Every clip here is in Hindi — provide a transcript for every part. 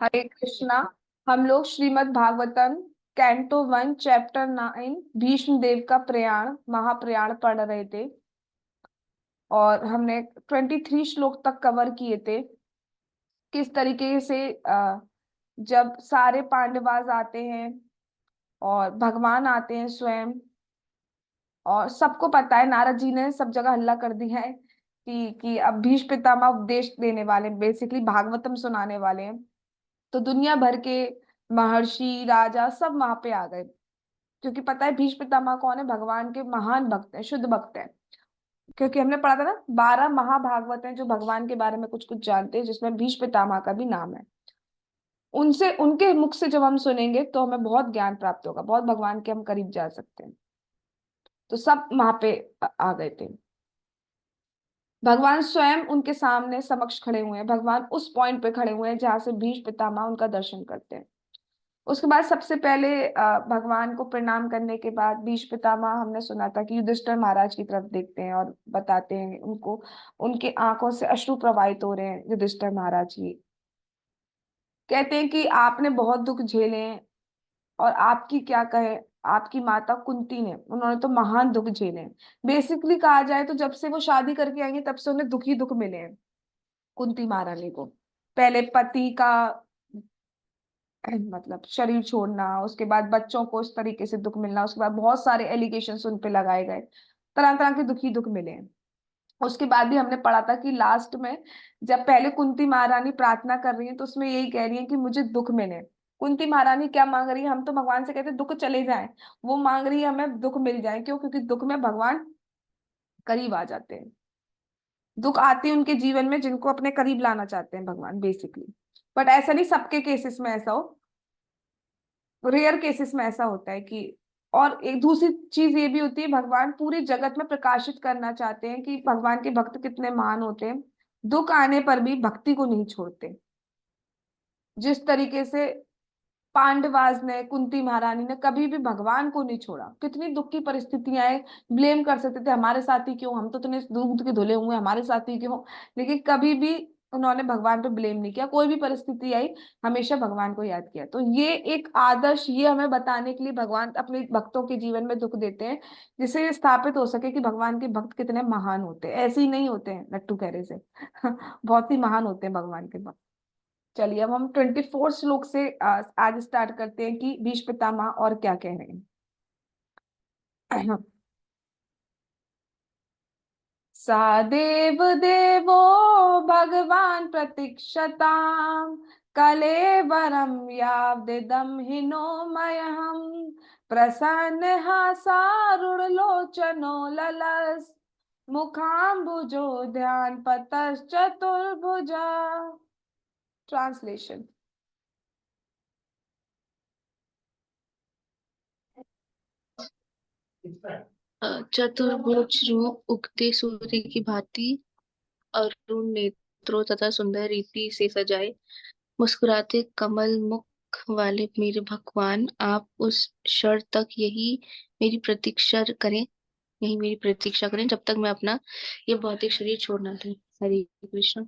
हरे कृष्णा। हम लोग श्रीमद् भागवतम कैंटो 1 चैप्टर 9 भीष्म देव का प्रयाण महाप्रयाण पढ़ रहे थे। और हमने 23 श्लोक तक कवर किए थे। किस तरीके से जब सारे पांडवाज आते हैं और भगवान आते हैं स्वयं। और सबको पता है, नारद जी ने सब जगह हल्ला कर दिया है कि अब भीष्म पितामह उपदेश देने वाले, बेसिकली भागवतम सुनाने वाले हैं। तो दुनिया भर के महर्षि राजा सब वहां पे आ गए, क्योंकि पता है भीष्म पितामह कौन है। भगवान के महान भक्त हैं, शुद्ध भक्त हैं। क्योंकि हमने पढ़ा था ना, 12 महाभागवत हैं जो भगवान के बारे में कुछ कुछ जानते हैं, जिसमें भीष्म पितामह का भी नाम है। उनसे, उनके मुख से जब हम सुनेंगे तो हमें बहुत ज्ञान प्राप्त होगा, बहुत भगवान के हम करीब जा सकते हैं। तो सब वहां पे आ गए थे। भगवान स्वयं उनके सामने समक्ष खड़े हुए हैं। भगवान उस पॉइंट पे खड़े हुए हैं जहां से भीष्म पितामह उनका दर्शन करते हैं। उसके बाद सबसे पहले भगवान को प्रणाम करने के बाद भीष्म पितामह, हमने सुना था कि युधिष्ठिर महाराज की तरफ देखते हैं और बताते हैं उनको, उनके आंखों से अश्रु प्रवाहित हो रहे हैं। युधिष्ठिर महाराज जी कहते हैं कि आपने बहुत दुख झेले हैं, और आपकी क्या कहे, आपकी माता कुंती ने, उन्होंने तो महान दुख झेले हैं। बेसिकली कहा जाए तो जब से वो शादी करके आई है तब से उन्हें दुख ही दुख मिले हैं, कुंती महारानी को। पहले पति का मतलब शरीर छोड़ना, उसके बाद बच्चों को उस तरीके से दुख मिलना, उसके बाद बहुत सारे एलिगेशंस उन पे लगाए गए, तरह तरह के दुखी दुख मिले हैं। उसके बाद भी हमने पढ़ा था कि लास्ट में जब पहले कुंती महारानी प्रार्थना कर रही है तो उसमें यही कह रही है कि मुझे दुख मिले। कुंती महारानी क्या मांग रही है? हम तो भगवान से कहते हैं दुख चले जाएं, वो मांग रही है हमें दुख मिल जाए। क्यों? क्योंकि दुख में भगवान करीब आ जाते हैं। दुख आते हैं उनके जीवन में जिनको अपने करीब लाना चाहते हैं भगवान, बेसिकली। बट ऐसा नहीं सबके केसेस में ऐसा हो, रेयर केसेस में ऐसा होता है कि। और एक दूसरी चीज ये भी होती है, भगवान पूरे जगत में प्रकाशित करना चाहते हैं कि भगवान के भक्त कितने महान होते हैं। दुख आने पर भी भक्ति को नहीं छोड़ते। जिस तरीके से पांडवाज ने, कुंती महारानी ने कभी भी भगवान को नहीं छोड़ा। कितनी दुख की परिस्थितियां आए, ब्लेम कर सकते थे, हमारे साथ ही क्यों, हम तो इतने दूध के धुले हुए, हमारे साथ ही क्यों। लेकिन कभी भी उन्होंने भगवान पे ब्लेम नहीं किया। कोई भी परिस्थिति आई, हमेशा भगवान को याद किया। तो ये एक आदर्श, ये हमें बताने के लिए भगवान अपने भक्तों के जीवन में दुख देते हैं, जिससे ये स्थापित हो सके कि भगवान के भक्त कितने महान होते हैं। ऐसे ही नहीं होते हैं लट्टू कहरे से बहुत ही महान होते हैं भगवान के भक्त। चलिए अब हम 24 श्लोक से आज स्टार्ट करते हैं कि भीष्म पितामह और क्या कह रहे हैं। सादेव देवो भगवान प्रतीक्षताम कलेवरम यावदिदं हिनो मयहम प्रसन्न हासारुणलोचनो ललस मुखाम्बुजो ध्यान पतश्चतुर्भुजा। ट्रांसलेशन। चतुर्भुज रूप उगते सूर्य की भांति अरुण नेत्रों तथा सुंदर रीति से सजाए मुस्कुराते कमल मुख वाले मेरे भगवान, आप उस क्षण तक यही मेरी प्रतीक्षा करें जब तक मैं अपना ये भौतिक शरीर छोड़ ना दूं। हरे कृष्ण।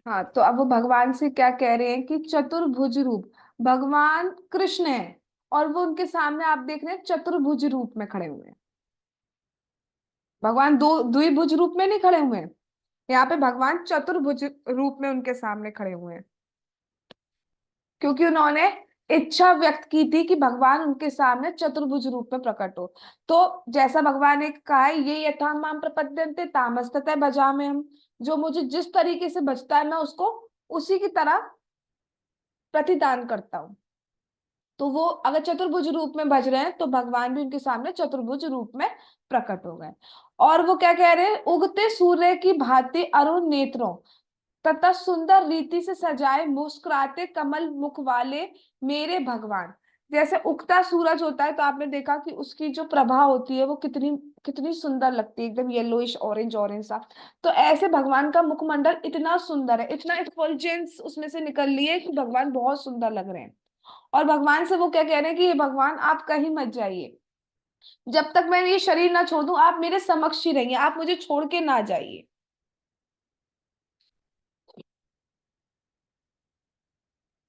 हाँ, तो अब वो भगवान से क्या कह रहे हैं कि चतुर्भुज रूप, भगवान कृष्ण है और वो उनके सामने आप देख रहे हैं चतुर्भुज रूप में खड़े हुए हैं। भगवान दो द्विभुज रूप में नहीं खड़े हुए हैं, यहाँ पे भगवान चतुर्भुज रूप में उनके सामने खड़े हुए हैं। क्योंकि उन्होंने इच्छा व्यक्त की थी कि भगवान उनके सामने चतुर्भुज रूप में प्रकट हो। तो जैसा भगवान ने कहा है, ये यथा माम प्रपद्यन्ते तामस्ततः भजाम्यहम् हम, जो मुझे जिस तरीके से बचता है मैं उसको उसी की तरह प्रतिदान करता हूँ। तो वो अगर चतुर्भुज रूप में भज रहे हैं तो भगवान भी उनके सामने चतुर्भुज रूप में प्रकट हो गए। और वो क्या कह रहे हैं? उगते सूर्य की भांति अरुण नेत्रों तथा सुंदर रीति से सजाए मुस्कुराते कमल मुख वाले मेरे भगवान। जैसे उगता सूरज होता है तो आपने देखा कि उसकी जो प्रभा होती है वो कितनी कितनी सुंदर लगती है, एकदम येलोइश ऑरेंज ऑरेंज सा। तो ऐसे भगवान का मुखमंडल इतना सुंदर है, इतना इफुलजेंस उसमें से निकल रही है कि भगवान बहुत सुंदर लग रहे हैं। और भगवान से वो क्या कह रहे हैं कि ये भगवान आप कहीं मत जाइए, जब तक मैं ये शरीर ना छोड़ दूं आप मेरे समक्ष ही रहिए, आप मुझे छोड़ के ना जाइए।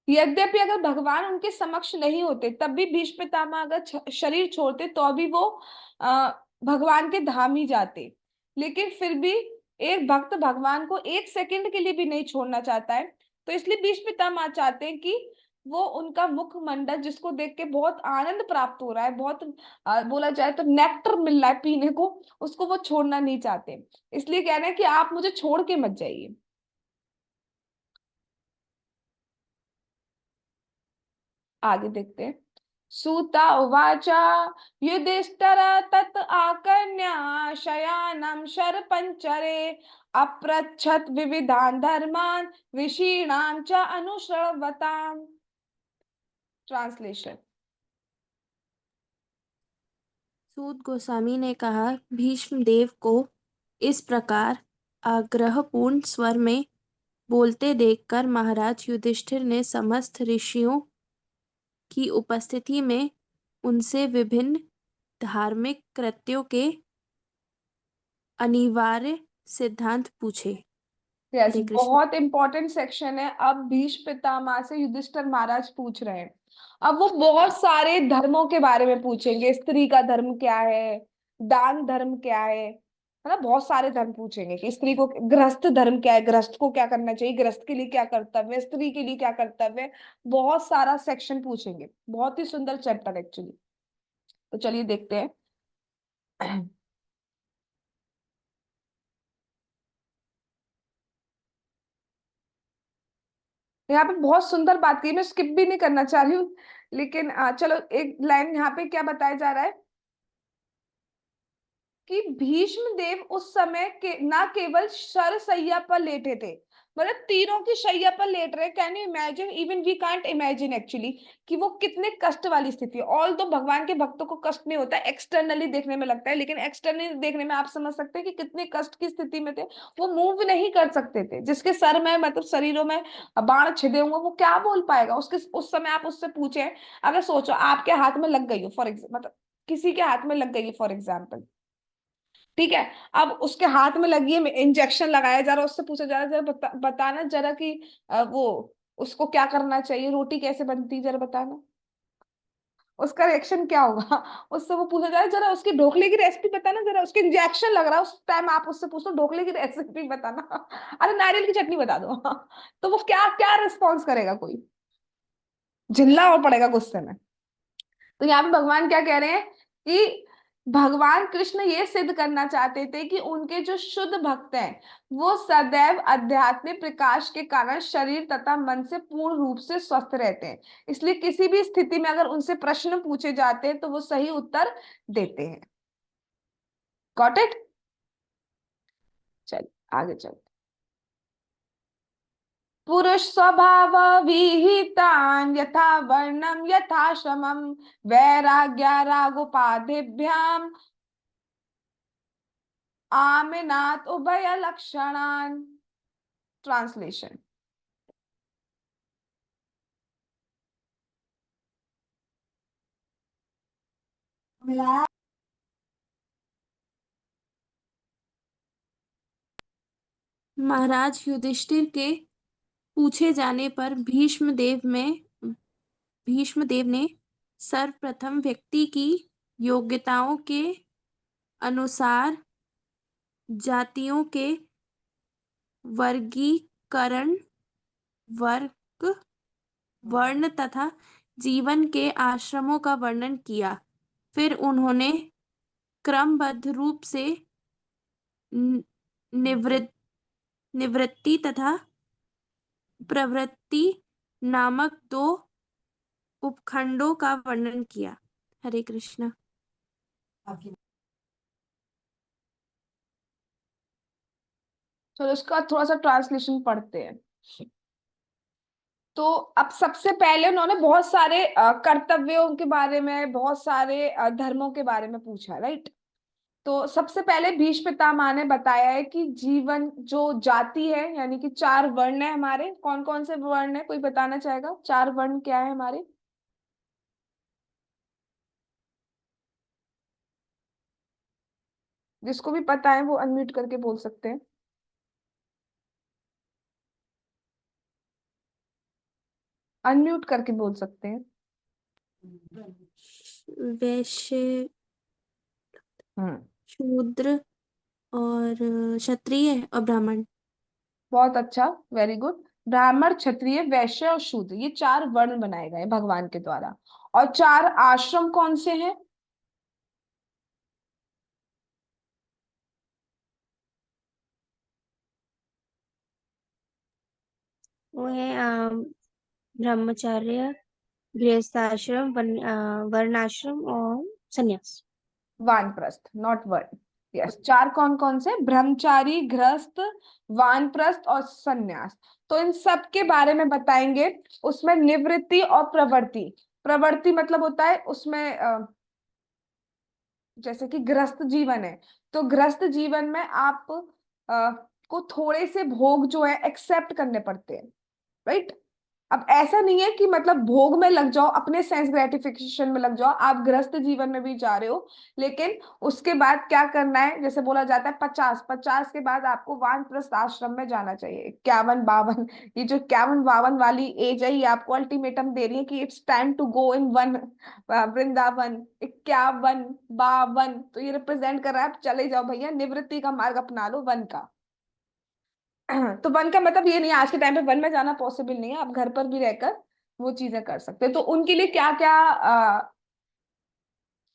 यद्यपि अगर भगवान उनके समक्ष नहीं होते तब भी भीष्म पितामह अगर शरीर छोड़ते तो भी वो आ, भगवान के धाम ही जाते। लेकिन फिर भी एक भक्त भगवान को एक सेकंड के लिए भी नहीं छोड़ना चाहता है। तो इसलिए भीष्म पितामह चाहते हैं कि वो उनका मुखमंडल जिसको देख के बहुत आनंद प्राप्त हो रहा है, बहुत बोला जाए तो नेक्टर मिल रहा है पीने को, उसको वो छोड़ना नहीं चाहते। इसलिए कह रहे हैं कि आप मुझे छोड़ के मत जाइए। आगे देखते हैं। सूता उवाच युधिष्ठिर तत् आकर्ण्य शयानं शरपञ्जरे अपृच्छत् विविधान् धर्मान् ऋषीणां च अनुश्रवताम्। ट्रांसलेशन। सूत गोस्वामी ने कहा, भीष्म देव को इस प्रकार आग्रहपूर्ण स्वर में बोलते देखकर महाराज युधिष्ठिर ने समस्त ऋषियों की उपस्थिति में उनसे विभिन्न धार्मिक कृत्यों के अनिवार्य सिद्धांत पूछे। यस, हरे कृष्ण। बहुत इंपॉर्टेंट सेक्शन है। अब भीष्म पितामह से युधिष्ठिर महाराज पूछ रहे हैं। अब वो बहुत सारे धर्मों के बारे में पूछेंगे। स्त्री का धर्म क्या है, दान धर्म क्या है ना, बहुत सारे धर्म पूछेंगे कि स्त्री को, गृहस्थ धर्म क्या है, गृहस्थ को क्या करना चाहिए, गृहस्थ के लिए क्या कर्तव्य है, स्त्री के लिए क्या कर्तव्य है। बहुत सारा सेक्शन पूछेंगे। बहुत ही सुंदर चैप्टर एक्चुअली। तो चलिए देखते हैं। यहाँ पे बहुत सुंदर बात की, मैं स्किप भी नहीं करना चाह रही हूँ, लेकिन चलो एक लाइन यहाँ पे क्या बताया जा रहा है कि भीष्म देव उस समय के ना केवल शरशैया पर लेटे थे, मतलब तीरों की शैया पर लेट रहे। Can you imagine, even we can't imagine actually कि वो कितने कष्ट वाली स्थिति है। ऑल तो भगवान के भक्तों को कष्ट नहीं होता, एक्सटर्नली देखने में लगता है, लेकिन एक्सटर्नली देखने में आप समझ सकते हैं कि कितने कष्ट की स्थिति में थे। वो मूव नहीं कर सकते थे, जिसके सर में मतलब शरीरों में बाण छिदे हुए, वो क्या बोल पाएगा उसके उस समय। आप उससे पूछे, अगर सोचो आपके हाथ में लग गई हो फॉर एग्जाम्पल, मतलब किसी के हाथ में लग गई है फॉर एग्जाम्पल, ठीक है। अब उसके हाथ में लगी है, इंजेक्शन लगाया जा रहा है, उससे पूछा जा रहा है जरा बताना जरा कि वो उसको क्या करना चाहिए, रोटी कैसे बनती है जरा बताना, उसका रिएक्शन क्या होगा। उससे वो पूछा जा रहा है जरा उसकी ढोकले की रेसिपी बताना, जरा उसके इंजेक्शन लग रहा है उस टाइम, आप उससे पूछ लो ढोकले की रेसिपी बताना। अरे नारियल की चटनी बता दो। तो वो क्या क्या रिस्पॉन्स करेगा, कोई झिल्ला और पड़ेगा गुस्से में। तो यहाँ पे भगवान क्या कह रहे हैं कि भगवान कृष्ण ये सिद्ध करना चाहते थे कि उनके जो शुद्ध भक्त हैं वो सदैव आध्यात्मिक प्रकाश के कारण शरीर तथा मन से पूर्ण रूप से स्वस्थ रहते हैं। इसलिए किसी भी स्थिति में अगर उनसे प्रश्न पूछे जाते हैं तो वो सही उत्तर देते हैं। Got it. चल आगे चल। पुरुष स्वभाव विहितान् यथा वर्णम यथाश्रमम वैराग्यारागोपाधिभ्याम आमिनात उभय लक्षणान। ट्रांसलेशन। महाराज युधिष्ठिर के पूछे जाने पर भीष्म देव ने सर्वप्रथम व्यक्ति की योग्यताओं के अनुसार जातियों के वर्गीकरण, वर्ग, वर्ण तथा जीवन के आश्रमों का वर्णन किया। फिर उन्होंने क्रमबद्ध रूप से नि- निवृत्त निवृत्ति तथा प्रवृत्ति नामक दो उपखंडों का वर्णन किया। हरे कृष्ण। चलो इसका थोड़ा सा ट्रांसलेशन पढ़ते हैं। तो अब सबसे पहले उन्होंने बहुत सारे कर्तव्यों के बारे में, बहुत सारे धर्मों के बारे में पूछा, राइट। तो सबसे पहले भीष्म पितामह ने बताया है कि जीवन जो जाति है, यानी कि चार वर्ण है हमारे। कौन कौन से वर्ण है, कोई बताना चाहेगा, चार वर्ण क्या है हमारे। जिसको भी पता है वो अनम्यूट करके बोल सकते हैं। अनम्यूट करके बोल सकते हैं। वैश्य, हम्म। शूद्र और क्षत्रिय और ब्राह्मण। बहुत अच्छा, वेरी गुड। ब्राह्मण, क्षत्रिय, वैश्य और शूद्र, ये 4 वर्ण बनाए गए भगवान के द्वारा। और 4 आश्रम कौन से हैं? वो है ब्रह्मचर्य, गृहस्थाश्रम, वर्णाश्रम और संन्यास। वानप्रस्थ, नॉट वर्ण। यस, 4 कौन कौन से? ब्रह्मचारी, गृहस्थ, वानप्रस्थ और सन्यास। तो इन सब के बारे में बताएंगे। उसमें निवृत्ति और प्रवृत्ति। प्रवृत्ति मतलब होता है उसमें जैसे कि गृहस्थ जीवन है, तो गृहस्थ जीवन में आप को थोड़े से भोग जो है एक्सेप्ट करने पड़ते हैं, राइट। अब ऐसा नहीं है कि मतलब भोग में लग जाओ, अपने सेंस ग्रेटिफिकेशन में लग जाओ, आप गृहस्थ जीवन में भी जा रहे हो, लेकिन उसके बाद क्या करना है, जैसे बोला जाता है 50 के बाद आपको वानप्रस्थ आश्रम में जाना चाहिए। 51 52, ये जो 51 52 वाली एज है, ये आपको अल्टीमेटम दे रही है कि it's time to go in one Vrindavan. 51 52, तो ये रिप्रेजेंट कर रहा है आप चले जाओ भैया, निवृत्ति का मार्ग अपना लो, वन का। तो वन का मतलब ये नहीं है आज के टाइम पे वन में जाना पॉसिबल नहीं है, आप घर पर भी रहकर वो चीजें कर सकते हैं। तो उनके लिए क्या क्या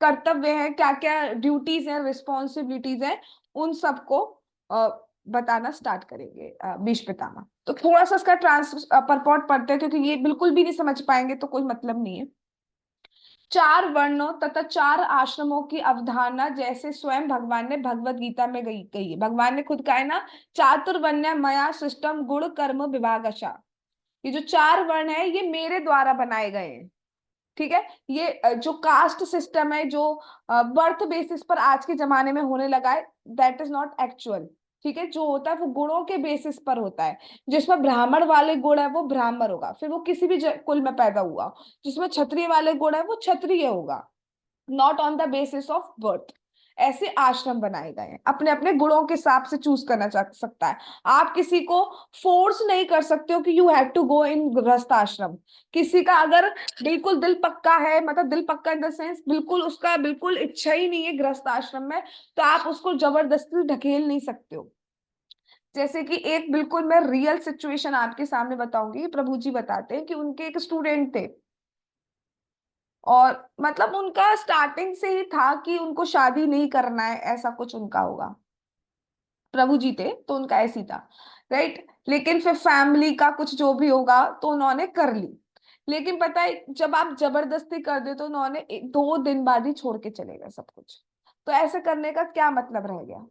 कर्तव्य है, क्या क्या ड्यूटीज हैं, रिस्पॉन्सिबिलिटीज हैं, उन सबको अ, बताना स्टार्ट करेंगे भीष्म पितामह। तो थोड़ा सा इसका परपॉट पढ़ते हैं, क्योंकि ये बिल्कुल भी नहीं समझ पाएंगे तो कोई मतलब नहीं है। 4 वर्णों तथा 4 आश्रमों की अवधारणा जैसे स्वयं भगवान ने भगवत गीता में गई है। भगवान ने खुद कहा है ना, चातुर्वर्ण्य मया सृष्टम गुण कर्म विभागशः। ये जो 4 वर्ण है ये मेरे द्वारा बनाए गए हैं, ठीक है। ये जो कास्ट सिस्टम है, जो बर्थ बेसिस पर आज के जमाने में होने लगा है, दैट इज नॉट एक्चुअल, ठीक है। जो होता है वो गुणों के बेसिस पर होता है। जिसमें ब्राह्मण वाले गुण है वो ब्राह्मण होगा, फिर वो किसी भी कुल में पैदा हुआ। जिसमें क्षत्रिय वाले गुण है वो क्षत्रिय होगा, not on the basis of birth. ऐसे आश्रम बनाए गए हैं, अपने अपने गुणों के हिसाब से चूज करना चाह सकता है। आप किसी को फोर्स नहीं कर सकते हो कि यू हैव टू गो इन गृहस्थ आश्रम। किसी का अगर बिल्कुल दिल पक्का है, मतलब दिल पक्का इन द सेंस बिल्कुल उसका बिल्कुल इच्छा ही नहीं है गृहस्थ आश्रम में, तो आप उसको जबरदस्ती ढकेल नहीं सकते हो। जैसे कि एक बिल्कुल मैं रियल सिचुएशन आपके सामने बताऊंगी। प्रभु जी बताते हैं कि उनके एक स्टूडेंट थे, और मतलब उनका स्टार्टिंग से ही था कि उनको शादी नहीं करना है, ऐसा कुछ उनका होगा। प्रभु जी थे तो उनका ऐसी था, राइट। लेकिन फिर फैमिली का कुछ जो भी होगा तो उन्होंने कर ली। लेकिन पता है जब आप जबरदस्ती कर दे तो उन्होंने 2 दिन बाद ही छोड़ के चले गए सब कुछ। तो ऐसे करने का क्या मतलब रह गया,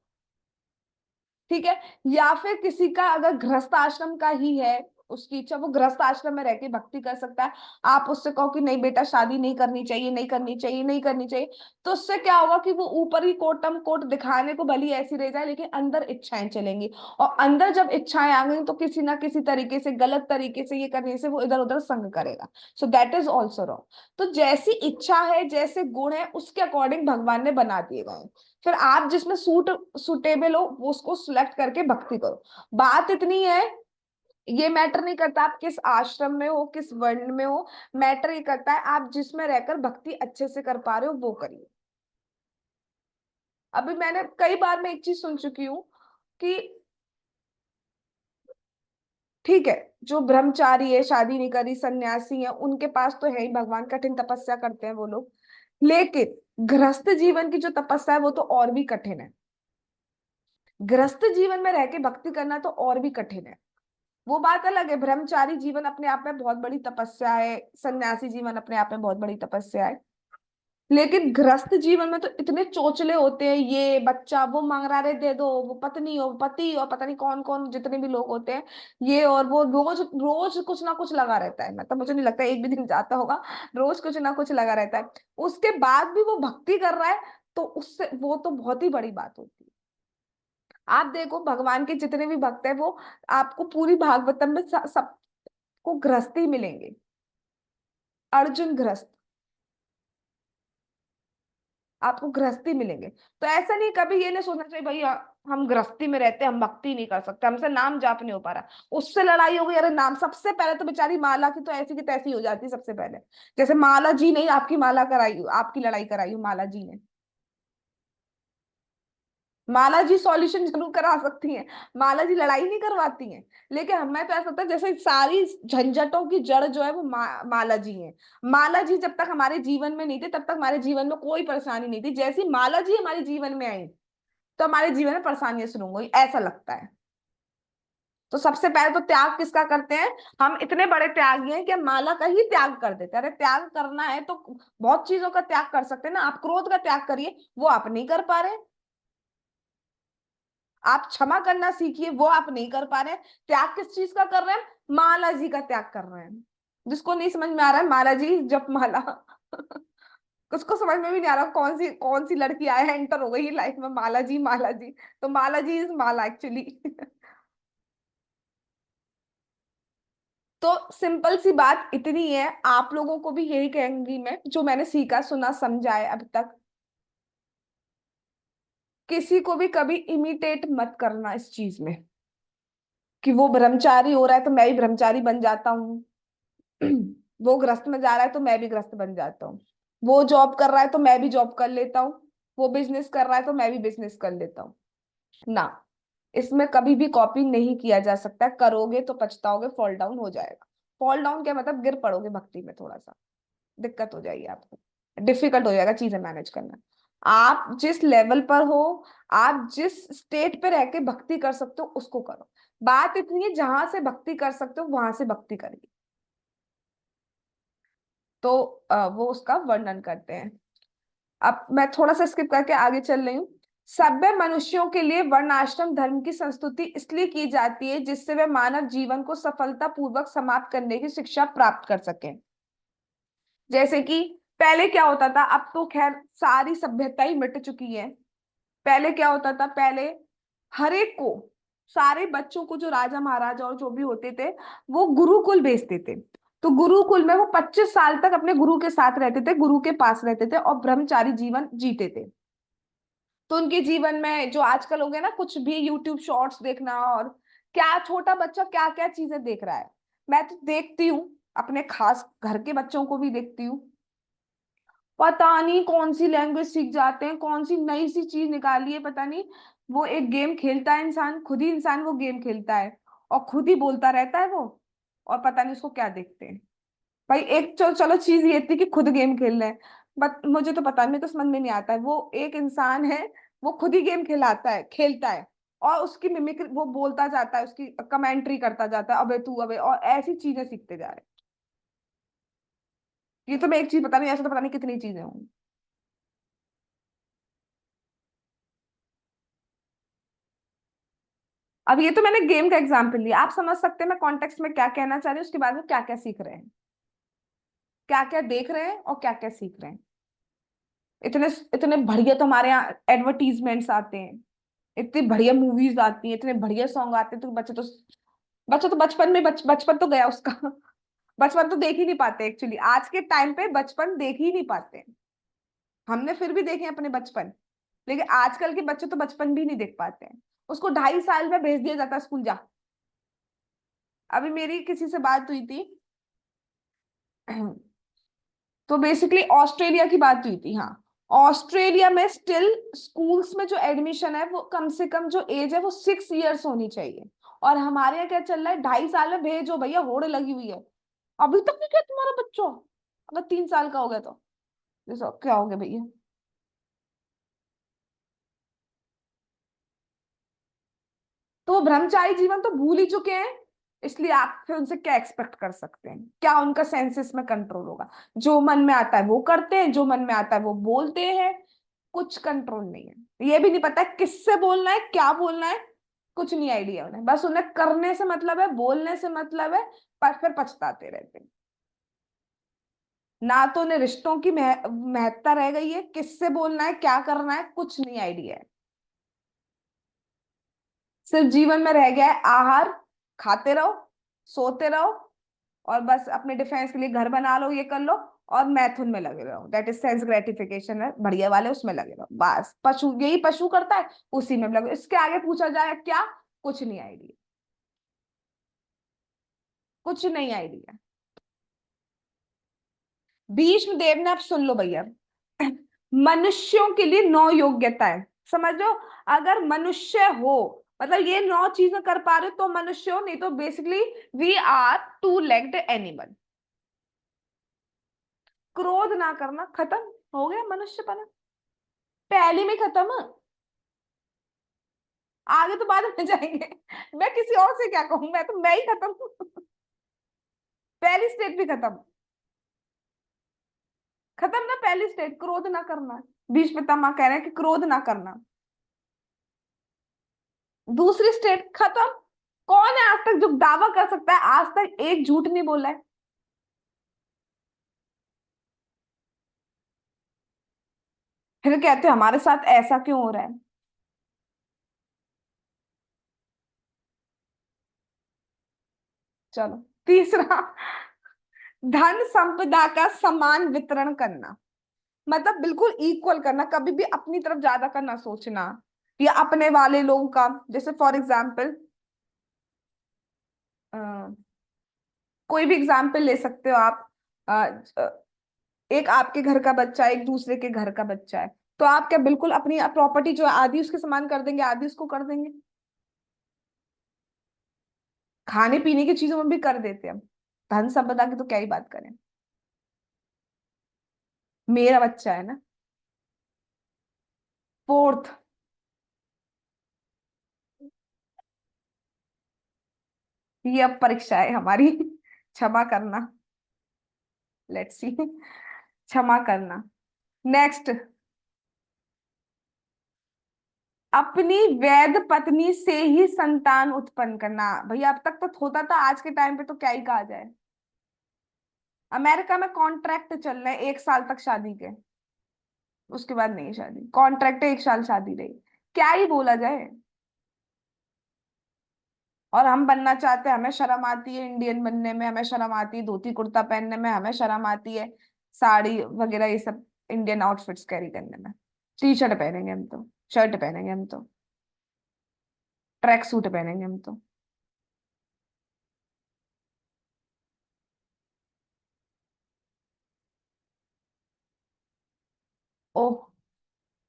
ठीक है। या फिर किसी का अगर गृहस्थ आश्रम का ही है, उसकी इच्छा, वो गृहस्थ आश्रम में रह के भक्ति कर सकता है। आप उससे कहो कि नहीं बेटा शादी नहीं करनी चाहिए, नहीं करनी चाहिए, नहीं करनी चाहिए, तो उससे क्या होगा कि वो ऊपर ही कोटम कोट दिखाने को भली ऐसी रह जाए, लेकिन अंदर इच्छाएं चलेंगी। और अंदर जब इच्छाएं आ गई तो किसी ना किसी तरीके से, गलत तरीके से ये करने से वो इधर उधर संग करेगा। So that is also wrong. तो जैसी इच्छा है, जैसे गुण है, उसके अकॉर्डिंग भगवान ने बना दिए गए हैं। फिर आप जिसमें सुटेबल हो वो उसको सिलेक्ट करके भक्ति करो। बात इतनी है, ये मैटर नहीं करता आप किस आश्रम में हो, किस वर्ण में हो। मैटर ये करता है आप जिसमें रहकर भक्ति अच्छे से कर पा रहे हो वो करिए। अभी मैंने कई बार मैं एक चीज सुन चुकी हूँ कि ठीक है, जो ब्रह्मचारी है, शादी नहीं करी, सन्यासी है, उनके पास तो है ही भगवान, कठिन तपस्या करते हैं वो लोग। लेकिन गृहस्थ जीवन की जो तपस्या है वो तो और भी कठिन है। गृहस्थ जीवन में रह के भक्ति करना तो और भी कठिन है। वो बात अलग है, ब्रह्मचारी जीवन अपने आप में बहुत बड़ी तपस्या है, सन्यासी जीवन अपने आप में बहुत बड़ी तपस्या है। लेकिन गृहस्थ जीवन में तो इतने चोचले होते हैं, ये बच्चा, वो मांग रहा है दे दो, वो पत्नी और पति और पता नहीं कौन कौन जितने भी लोग होते हैं, ये और वो, रोज रोज कुछ ना कुछ लगा रहता है। मतलब मुझे नहीं लगता एक भी दिन जाता होगा, रोज कुछ ना कुछ लगा रहता है। उसके बाद भी वो भक्ति कर रहा है, तो उससे वो तो बहुत ही बड़ी बात होती है। आप देखो भगवान के जितने भी भक्त हैं वो, आपको पूरी भागवतम में सबको गृहस्थ ही मिलेंगे। अर्जुन गृहस्थ, आपको गृहस्थी मिलेंगे। तो ऐसा नहीं, कभी ये नहीं सोचना चाहिए भैया हम गृहस्थी में रहते हैं, हम भक्ति नहीं कर सकते, हमसे नाम जाप नहीं हो पा रहा, उससे लड़ाई हो गई, अरे नाम, सबसे पहले तो बेचारी माला की तो ऐसी की तैसी हो जाती है सबसे पहले। जैसे माला जी नहीं आपकी माला कराई, आपकी लड़ाई कराई हो माला जी ने। माला जी सॉल्यूशन जरूर करा सकती हैं, माला जी लड़ाई नहीं करवाती हैं। लेकिन हमें तो ऐसा लगता है जैसे सारी झंझटों की जड़ जो है वो माला जी है। माला जी जब तक हमारे जीवन में नहीं थे तब तक हमारे जीवन में कोई परेशानी नहीं थी, जैसी माला जी हमारे जीवन में आई तो हमारे जीवन में परेशानियां शुरू हो गई, ऐसा लगता है। तो सबसे पहले तो त्याग किसका करते हैं? हम इतने बड़े त्यागी हैं कि हम माला का ही त्याग कर देते हैं। अरे त्याग करना है तो बहुत चीजों का त्याग कर सकते हैं ना, आप क्रोध का त्याग करिए, वो आप नहीं कर पा रहे। आप क्षमा करना सीखिए, वो आप नहीं कर पा रहे हैं। त्याग किस चीज का कर रहे हैं? माला जी का त्याग कर रहे हैं। जिसको नहीं समझ में आ रहा है माला जी जप माला उसको समझ में भी नहीं आ रहा कौन सी लड़की आया एंटर हो गई लाइफ में, माला जी माला जी। तो माला जी इज माला एक्चुअली तो सिंपल सी बात इतनी है, आप लोगों को भी यही कहूंगी मैं, जो मैंने सीखा सुना समझा है अब तक, किसी को भी कभी इमिटेट मत करना इस चीज में कि वो ब्रह्मचारी हो रहा है तो मैं भी ब्रह्मचारी बन जाता हूँ वो गृहस्थ में जा रहा है तो मैं भी गृहस्थ बन जाता हूँ, वो जॉब कर रहा है तो मैं भी जॉब कर लेता हूँ, वो बिजनेस कर रहा है तो मैं भी बिजनेस कर लेता हूँ। ना, इसमें कभी भी कॉपी नहीं किया जा सकता, करोगे तो पछताओगे, फॉल डाउन हो जाएगा। फॉल डाउन क्या मतलब? गिर पड़ोगे भक्ति में, थोड़ा सा दिक्कत हो जाएगी आपको, डिफिकल्ट हो जाएगा चीजें मैनेज करना। आप जिस लेवल पर हो, आप जिस स्टेट पे रह के भक्ति कर सकते हो उसको करो। बात इतनी है जहां से भक्ति कर सकते हो वहां से भक्ति करिए। तो वो उसका वर्णन करते हैं। अब मैं थोड़ा सा स्किप करके आगे चल रही हूँ। सभ्य मनुष्यों के लिए वर्णाश्रम धर्म की संस्तुति इसलिए की जाती है जिससे वे मानव जीवन को सफलता पूर्वक समाप्त करने की शिक्षा प्राप्त कर सकें। जैसे कि पहले क्या होता था, अब तो खैर सारी सभ्यता ही मिट चुकी है। पहले क्या होता था? पहले हर एक को, सारे बच्चों को, जो राजा महाराजा और जो भी होते थे, वो गुरुकुल भेजते थे। तो गुरुकुल में वो 25 साल तक अपने गुरु के साथ रहते थे, गुरु के पास रहते थे और ब्रह्मचारी जीवन जीते थे। तो उनके जीवन में जो आजकल हो गया ना, कुछ भी यूट्यूब शॉर्ट्स देखना, और क्या छोटा बच्चा क्या क्या चीजें देख रहा है, मैं तो देखती हूँ, अपने खास घर के बच्चों को भी देखती हूँ, पता नहीं कौन सी लैंग्वेज सीख जाते हैं, कौन सी नई सी चीज निकाली है पता नहीं। वो एक गेम खेलता है इंसान, खुद ही इंसान वो गेम खेलता है और खुद ही बोलता रहता है वो, और पता नहीं उसको क्या देखते हैं। भाई एक चलो चीज ये थी कि खुद गेम खेल रहे हैं, बट मुझे तो पता नहीं, तो समझ में नहीं आता है, वो एक इंसान है, वो खुद ही गेम खिलाता है, खेलता है, और उसकी मिमिक्री वो बोलता जाता है, उसकी कमेंट्री करता जाता है, अबे तू अबे, और ऐसी चीजें सीखते जा रहे हैं। ये तो मैं एक चीज पता नहीं, ऐसा तो पता नहीं कितनी चीजें होंगी। अब ये तो मैंने गेम का एग्जांपल लिया, आप समझ सकते हैं मैं कॉन्टेक्स्ट में क्या कहना चाह रही हूँ, उसके बाद में क्या क्या सीख रहे हैं, क्या क्या देख रहे हैं और क्या क्या सीख रहे हैं। इतने इतने बढ़िया तो हमारे यहाँ एडवर्टीजमेंट्स आते हैं, इतनी बढ़िया मूवीज आती हैं, इतने बढ़िया सॉन्ग आते हैं, तो बच्चे तो बचपन में बचपन तो गया उसका बचपन तो देख ही नहीं पाते एक्चुअली, आज के टाइम पे बचपन देख ही नहीं पाते। हमने फिर भी देखे हैं अपने बचपन, लेकिन आजकल के बच्चे तो बचपन भी नहीं देख पाते हैं। उसको 2.5 साल में भेज दिया जाता है स्कूल जा। अभी मेरी किसी से बात हुई थी तो बेसिकली ऑस्ट्रेलिया की बात हुई थी, हाँ। ऑस्ट्रेलिया में स्टिल स्कूल्स में जो एडमिशन है वो कम से कम जो एज है वो 6 इयर्स होनी चाहिए, और हमारे यहाँ क्या चल रहा है, 2.5 साल में भेजो भैया, होड़ लगी हुई है। अभी तक नहीं क्या तुम्हारा बच्चा? अगर 3 साल का हो गया तो जैसे क्या हो गया भैया? तो वो ब्रह्मचारी जीवन तो भूल ही चुके हैं, इसलिए आप फिर उनसे क्या एक्सपेक्ट कर सकते हैं? क्या उनका सेंसेस में कंट्रोल होगा? जो मन में आता है वो करते हैं, जो मन में आता है वो बोलते हैं, कुछ कंट्रोल नहीं है। ये भी नहीं पता है किससे बोलना है, क्या बोलना है, कुछ नहीं आइडिया उन्हें, बस उन्हें करने से मतलब है, बोलने से मतलब है, पर फिर पछताते रहते हैं। ना तो उन्हें रिश्तों की महत्ता रह गई है, किससे बोलना है, क्या करना है, कुछ नहीं आइडिया है। सिर्फ जीवन में रह गया है आहार, खाते रहो, सोते रहो, और बस अपने डिफेंस के लिए घर बना लो, ये कर लो, और मैथुन में लगे रहो, दैट इज सेंस ग्रेटिफिकेशन है, बढ़िया वाले उसमें लगे रहो बस। पशु, यही पशु करता है, उसी में लगे। इसके आगे पूछा जाए क्या, कुछ नहीं आइडिया, कुछ नहीं आइडिया। भीष्म देव ने, अब सुन लो भैया, मनुष्यों के लिए 9 योग्यताएं, समझो। अगर मनुष्य हो, मतलब ये 9 चीजें कर पा रहे हो तो मनुष्य हो, नहीं तो basically we are 2 legged animal. क्रोध ना करना, खत्म हो गया मनुष्य बना, पहले में खत्म। आगे तो बाद में जाएंगे, मैं किसी और से क्या कहूं, मैं ही खत्म। पहली स्टेट भी खत्म, खत्म ना पहली स्टेट, क्रोध ना करना। भीष्म पितामह कह रहे हैं कि क्रोध ना करना। दूसरी स्टेट खत्म। कौन है आज तक जो दावा कर सकता है आज तक एक झूठ नहीं बोला है? फिर कहते हैं हमारे साथ ऐसा क्यों हो रहा है। चलो तीसरा, धन संपदा का समान वितरण करना, मतलब बिल्कुल इक्वल करना, कभी भी अपनी तरफ ज्यादा का ना सोचना, या अपने वाले लोगों का। जैसे फॉर एग्जाम्पल, कोई भी एग्जाम्पल ले सकते हो आप। अ, अ, एक आपके घर का बच्चा, एक दूसरे के घर का बच्चा है, तो आप क्या बिल्कुल अपनी प्रॉपर्टी जो है आधी उसके समान कर देंगे, आधी उसको कर देंगे? खाने पीने की चीजों में भी कर देते हैं हम, धन संपदा की तो क्या ही बात करें। मेरा बच्चा है ना। फोर्थ, ये अब परीक्षा है हमारी, क्षमा करना, लेट्स सी, क्षमा करना। नेक्स्ट, अपनी वैध पत्नी से ही संतान उत्पन्न करना। भैया अब तक तो होता था, आज के टाइम पे तो क्या ही कहा जाए। अमेरिका में कॉन्ट्रैक्ट चल रहे हैं 1 साल तक शादी के, उसके बाद नहीं शादी, कॉन्ट्रैक्ट है 1 साल शादी रही, क्या ही बोला जाए। और हम बनना चाहते हैं, हमें शर्म आती है इंडियन बनने में, हमें शर्म आती है धोती कुर्ता पहनने में, हमें शर्म आती है साड़ी वगैरह ये सब इंडियन आउटफिट्स कैरी करने में। टी शर्ट पहनेंगे हम तो, शर्ट पहनेंगे हम तो, ट्रैक सूट पहनेंगे हम तो। ओह,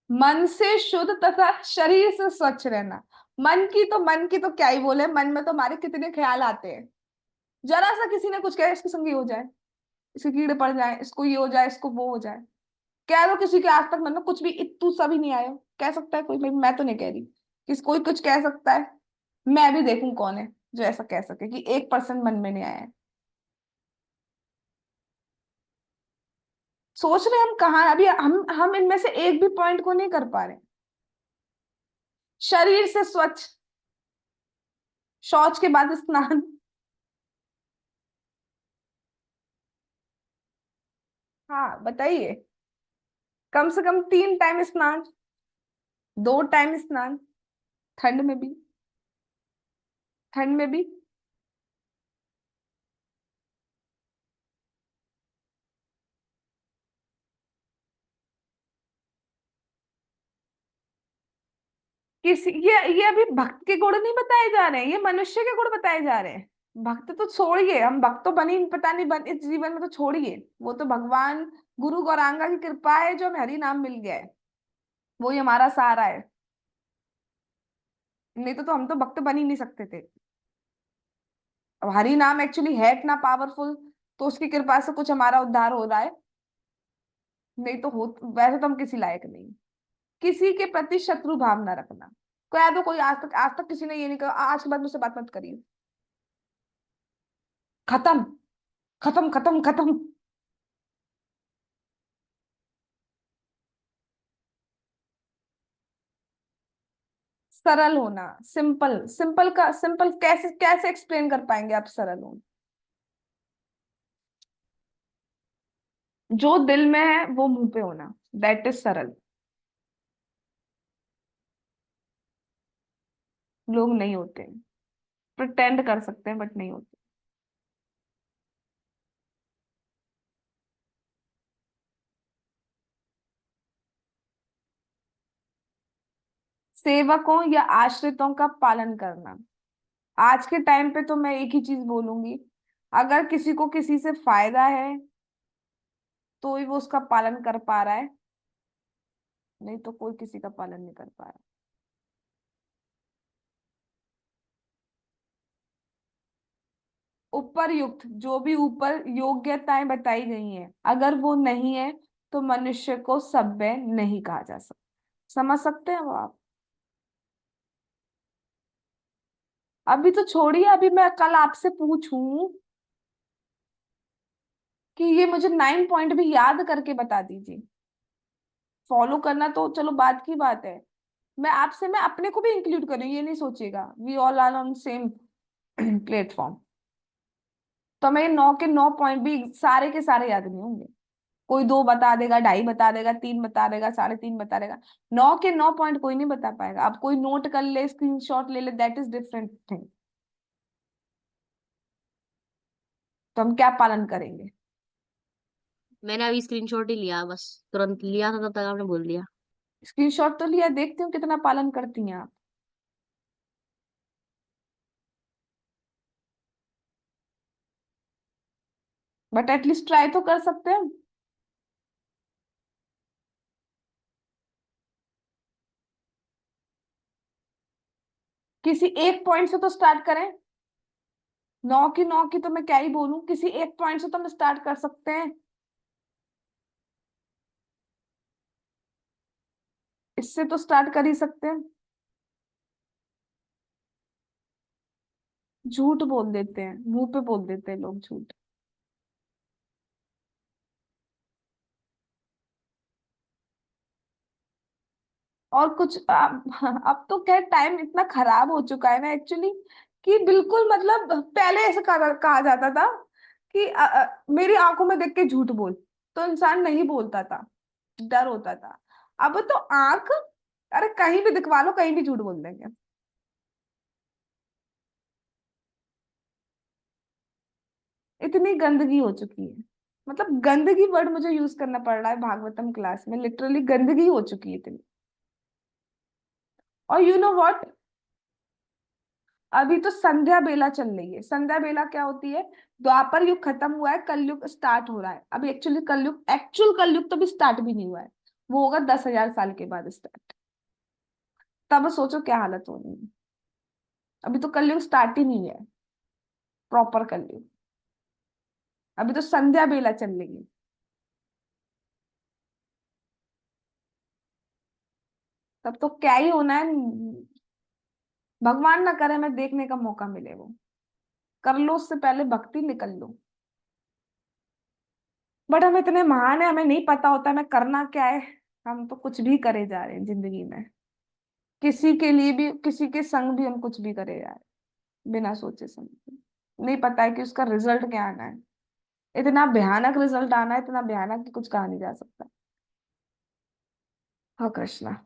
मन से शुद्ध तथा शरीर से स्वच्छ रहना। मन की तो क्या ही बोले, मन में तो हमारे कितने ख्याल आते हैं। जरा सा किसी ने कुछ कहा, इसकी संगी हो जाए, इसके कीड़े पड़ जाए, इसको ये हो जाए, इसको वो हो जाए। कह दो किसी के आज तक मन में कुछ भी इत्तू सा भी नहीं आया, कह सकता है कोई? मैं तो नहीं कह रही, किस कोई कुछ कह सकता है? मैं भी देखूं कौन है जो ऐसा कह सके कि 1% मन में नहीं आया है। सोच रहे हैं हम कहाँ हैं? अभी हम इनमें से एक भी पॉइंट को नहीं कर पा रहे। शरीर से स्वच्छ, शौच के बाद स्नान। हाँ बताइए, कम से कम 3 टाइम स्नान, 2 टाइम स्नान, ठंड में भी, ठंड में भी। किसी, ये अभी भक्त के गुण नहीं बताए जा रहे हैं, ये मनुष्य के गुण बताए जा रहे हैं। भक्त तो छोड़िए, हम भक्त तो बनी पता नहीं बन, इस जीवन में तो छोड़िए, वो तो भगवान गुरु गौरांगा की कृपा है जो हमें हरि नाम मिल गया है, वो ही हमारा सहारा है। नहीं तो हम तो भक्त बन ही नहीं सकते थे। अब हरि नाम एक्चुअली है इतना पावरफुल, तो उसकी कृपा से कुछ हमारा उद्धार हो रहा है। नहीं तो हो, वैसे तो हम किसी लायक नहीं। किसी के प्रति शत्रु भाव ना रखना। कह दो कोई, आज तक किसी ने ये नहीं कहा आज के बाद मुझसे बात मत करिए, खत्म, खत्म खत्म खत्म। सरल होना, सिंपल, सिंपल का सिंपल कैसे कैसे एक्सप्लेन कर पाएंगे आप सरल होना? जो दिल में है वो मुंह पे होना, दैट इज सरल। लोग नहीं होते, प्रिटेंड कर सकते हैं बट नहीं होते। सेवकों या आश्रितों का पालन करना। आज के टाइम पे तो मैं एक ही चीज बोलूंगी, अगर किसी को किसी से फायदा है तो ही वो उसका पालन कर पा रहा है, नहीं तो कोई किसी का पालन नहीं कर पा रहा। उपरयुक्त जो भी ऊपर योग्यताएं बताई गई हैं, अगर वो नहीं है तो मनुष्य को सभ्य नहीं कहा जा सकता। समझ सकते हैं वो आप? अभी तो छोड़िए, अभी मैं कल आपसे पूछूं कि ये मुझे 9 पॉइंट भी याद करके बता दीजिए, फॉलो करना तो चलो बात की बात है, मैं अपने को भी इंक्लूड करूँ, ये नहीं सोचिएगा we all are on same platform. तो हमें 9 के 9 पॉइंट भी सारे के सारे याद नहीं होंगे, कोई 2 बता देगा, 2.5 बता देगा, 3 बता देगा, 3.5 बता देगा, 9 के 9 पॉइंट कोई नहीं बता पाएगा। अब कोई नोट कर ले, स्क्रीनशॉट ले ले, दैट इज डिफरेंट थिंग। तो हम क्या पालन करेंगे? मैंने अभी स्क्रीनशॉट ही लिया, बस तुरंत लिया था तब तक आपने बोल दिया। स्क्रीनशॉट तो लिया, देखते हो कितना पालन करती हैं आप। बट एटलीस्ट ट्राई तो कर सकते हैं। किसी एक पॉइंट से तो स्टार्ट करें। 9 की 9 की तो मैं क्या ही बोलूं, किसी एक पॉइंट से तो हम स्टार्ट कर सकते हैं, इससे तो स्टार्ट कर ही सकते हैं। झूठ बोल देते हैं, मुंह पे बोल देते हैं लोग झूठ। और कुछ अब तो क्या टाइम इतना खराब हो चुका है ना एक्चुअली, कि बिल्कुल मतलब पहले ऐसे कहा जाता था कि मेरी आंखों में देख के झूठ बोल, तो इंसान नहीं बोलता था, डर होता था। अब तो आंख, अरे कहीं भी दिखवा लो, कहीं भी झूठ बोल देंगे। इतनी गंदगी हो चुकी है, मतलब गंदगी वर्ड मुझे यूज करना पड़ रहा है भागवतम क्लास में, लिटरली गंदगी हो चुकी है इतनी। और यू नो व्हाट, अभी तो संध्या बेला चल रही है। संध्या बेला क्या होती है? द्वापर युग खत्म हुआ है, कलयुग स्टार्ट हो रहा है। अभी एक्चुअली कलयुग, एक्चुअल कलयुग तो भी स्टार्ट भी नहीं हुआ है, वो होगा 10,000 साल के बाद स्टार्ट। तब सोचो क्या हालत होनी है। अभी तो कलयुग स्टार्ट ही नहीं है, प्रॉपर कलयुग, अभी तो संध्या बेला चल रही है। तब तो क्या ही होना है, भगवान ना करे मैं देखने का मौका मिले वो। कर लो उससे पहले भक्ति निकल लो। बट हम इतने महान है, हमें नहीं पता होता हमें करना क्या है। हम तो कुछ भी करे जा रहे हैं जिंदगी में, किसी के लिए भी, किसी के संग भी हम कुछ भी करे जा रहे हैं बिना सोचे समझे। नहीं पता है कि उसका रिजल्ट क्या आना है। इतना भयानक रिजल्ट आना है, इतना भयानक कि कुछ कहा नहीं जा सकता। हाँ कृष्णा।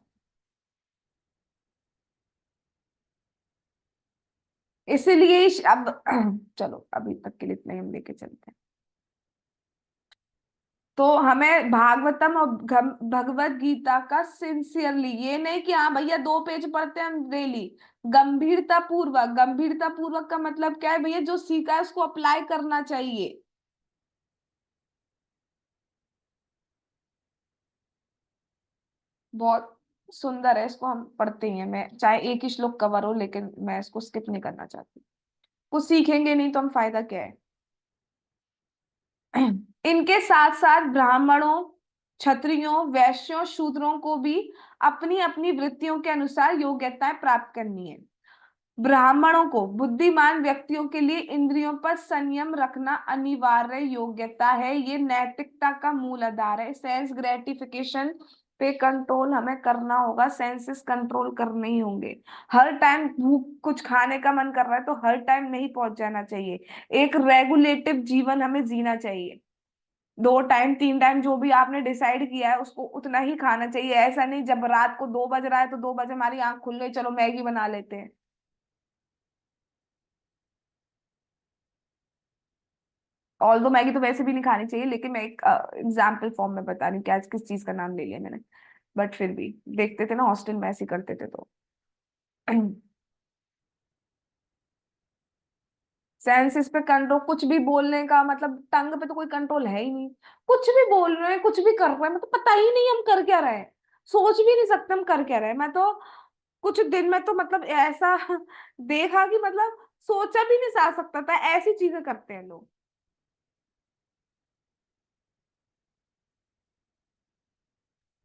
इसीलिए अब चलो अभी तक के लिए इतना ही हम लेके चलते हैं। तो हमें भागवतम और भगवत गीता का सिंसियरली, ये नहीं कि हाँ भैया 2 पेज पढ़ते हैं हम डेली, गंभीरता पूर्वक। गंभीरता पूर्वक का मतलब क्या है भैया? जो सीखा है उसको अप्लाई करना चाहिए। बहुत सुंदर है, इसको हम पढ़ते ही हैं। मैं चाहे एक ही श्लोक कवर हो, लेकिन मैं इसको स्किप नहीं करना चाहती। कुछ सीखेंगे नहीं तो हम फायदा क्या है? इनके साथ साथ ब्राह्मणों, क्षत्रियों, वैश्यों, शूद्रों को भी अपनी अपनी वृत्तियों के अनुसार योग्यताएं प्राप्त करनी है। ब्राह्मणों को, बुद्धिमान व्यक्तियों के लिए इंद्रियों पर संयम रखना अनिवार्य योग्यता है। ये नैतिकता का मूल आधार है। सेंस ग्रेटिफिकेशन पे कंट्रोल हमें करना होगा, सेंसेस कंट्रोल करने ही होंगे। हर टाइम भूख, कुछ खाने का मन कर रहा है तो हर टाइम नहीं पहुंच जाना चाहिए। एक रेगुलेटिव जीवन हमें जीना चाहिए। 2 टाइम 3 टाइम जो भी आपने डिसाइड किया है उसको उतना ही खाना चाहिए। ऐसा नहीं जब रात को 2 बज रहा है तो 2 बजे हमारी आंख खुल गई, चलो मैगी बना लेते हैं। ऑल दो मैगी तो वैसे भी नहीं खानी चाहिए, लेकिन मैं एक एग्जाम्पल फॉर्म में बता रही हूँ, क्या किस चीज का नाम ले लिया मैंने। बट फिर भी देखते थे ना हॉस्टल में ऐसे ही करते थे तो सेंसेस पे कंट्रोल, कुछ भी बोलने का मतलब टंग पे तो कोई कंट्रोल है ही नहीं। कुछ भी बोल रहे हैं, कुछ भी कर रहे हैं, मतलब पता ही नहीं हम कर क्या रहे हैं। सोच भी नहीं सकते हम कर क्या रहे हैं। मैं तो कुछ दिन में तो मतलब ऐसा देखा कि मतलब सोचा भी नहीं जा सकता था, ऐसी चीजें करते हैं लोग।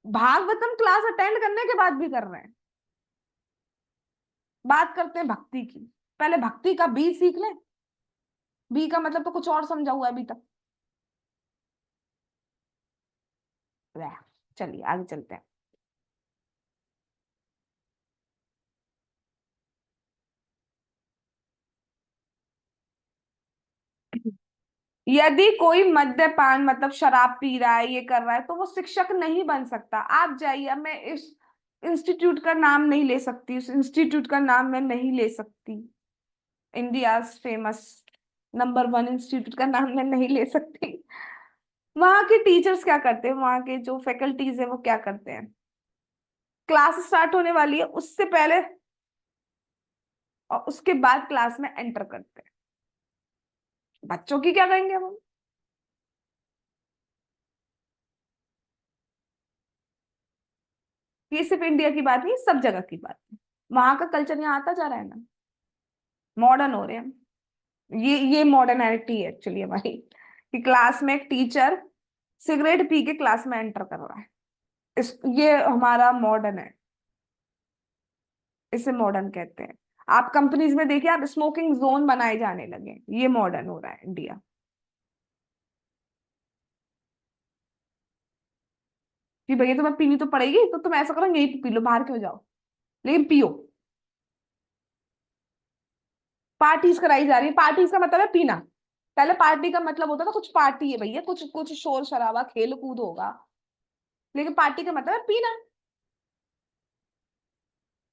भागवतम क्लास अटेंड करने के बाद भी कर रहे हैं। बात करते हैं भक्ति की, पहले भक्ति का बी सीख लें। बी का मतलब तो कुछ और समझा हुआ है अभी तक। वह, चलिए आगे चलते हैं। यदि कोई मद्यपान मतलब शराब पी रहा है, ये कर रहा है, तो वो शिक्षक नहीं बन सकता। आप जाइए, अब मैं इस इंस्टीट्यूट का नाम नहीं ले सकती, उस इंस्टीट्यूट का नाम मैं नहीं ले सकती, इंडिया फेमस नंबर 1 इंस्टीट्यूट का नाम मैं नहीं ले सकती। वहां के टीचर्स क्या करते हैं, वहां के जो फैकल्टीज है वो क्या करते हैं, क्लास स्टार्ट होने वाली है उससे पहले और उसके बाद क्लास में एंटर करते हैं। बच्चों की क्या करेंगे हम। ये सिर्फ इंडिया की बात नहीं, सब जगह की बात है। वहां का कल्चर यहाँ आता जा रहा है ना, मॉडर्न हो रहे हैं हम। ये मॉडर्निटी है एक्चुअली हमारी, कि क्लास में एक टीचर सिगरेट पी के क्लास में एंटर कर रहा है। ये हमारा मॉडर्न है, इसे मॉडर्न कहते हैं। आप कंपनीज में देखिए, आप स्मोकिंग जोन बनाए जाने लगे, ये मॉडर्न हो रहा है इंडिया। कि भैया तुम्हें पीनी तो पड़ेगी, तो तुम ऐसा करो यही पी लो, बाहर क्यों जाओ, लेकिन पियो। पार्टीज कराई जा रही है, पार्टीज का मतलब है पीना। पहले पार्टी का मतलब होता था कुछ पार्टी है भैया, कुछ कुछ शोर शराबा खेल कूद होगा, लेकिन पार्टी का मतलब है पीना।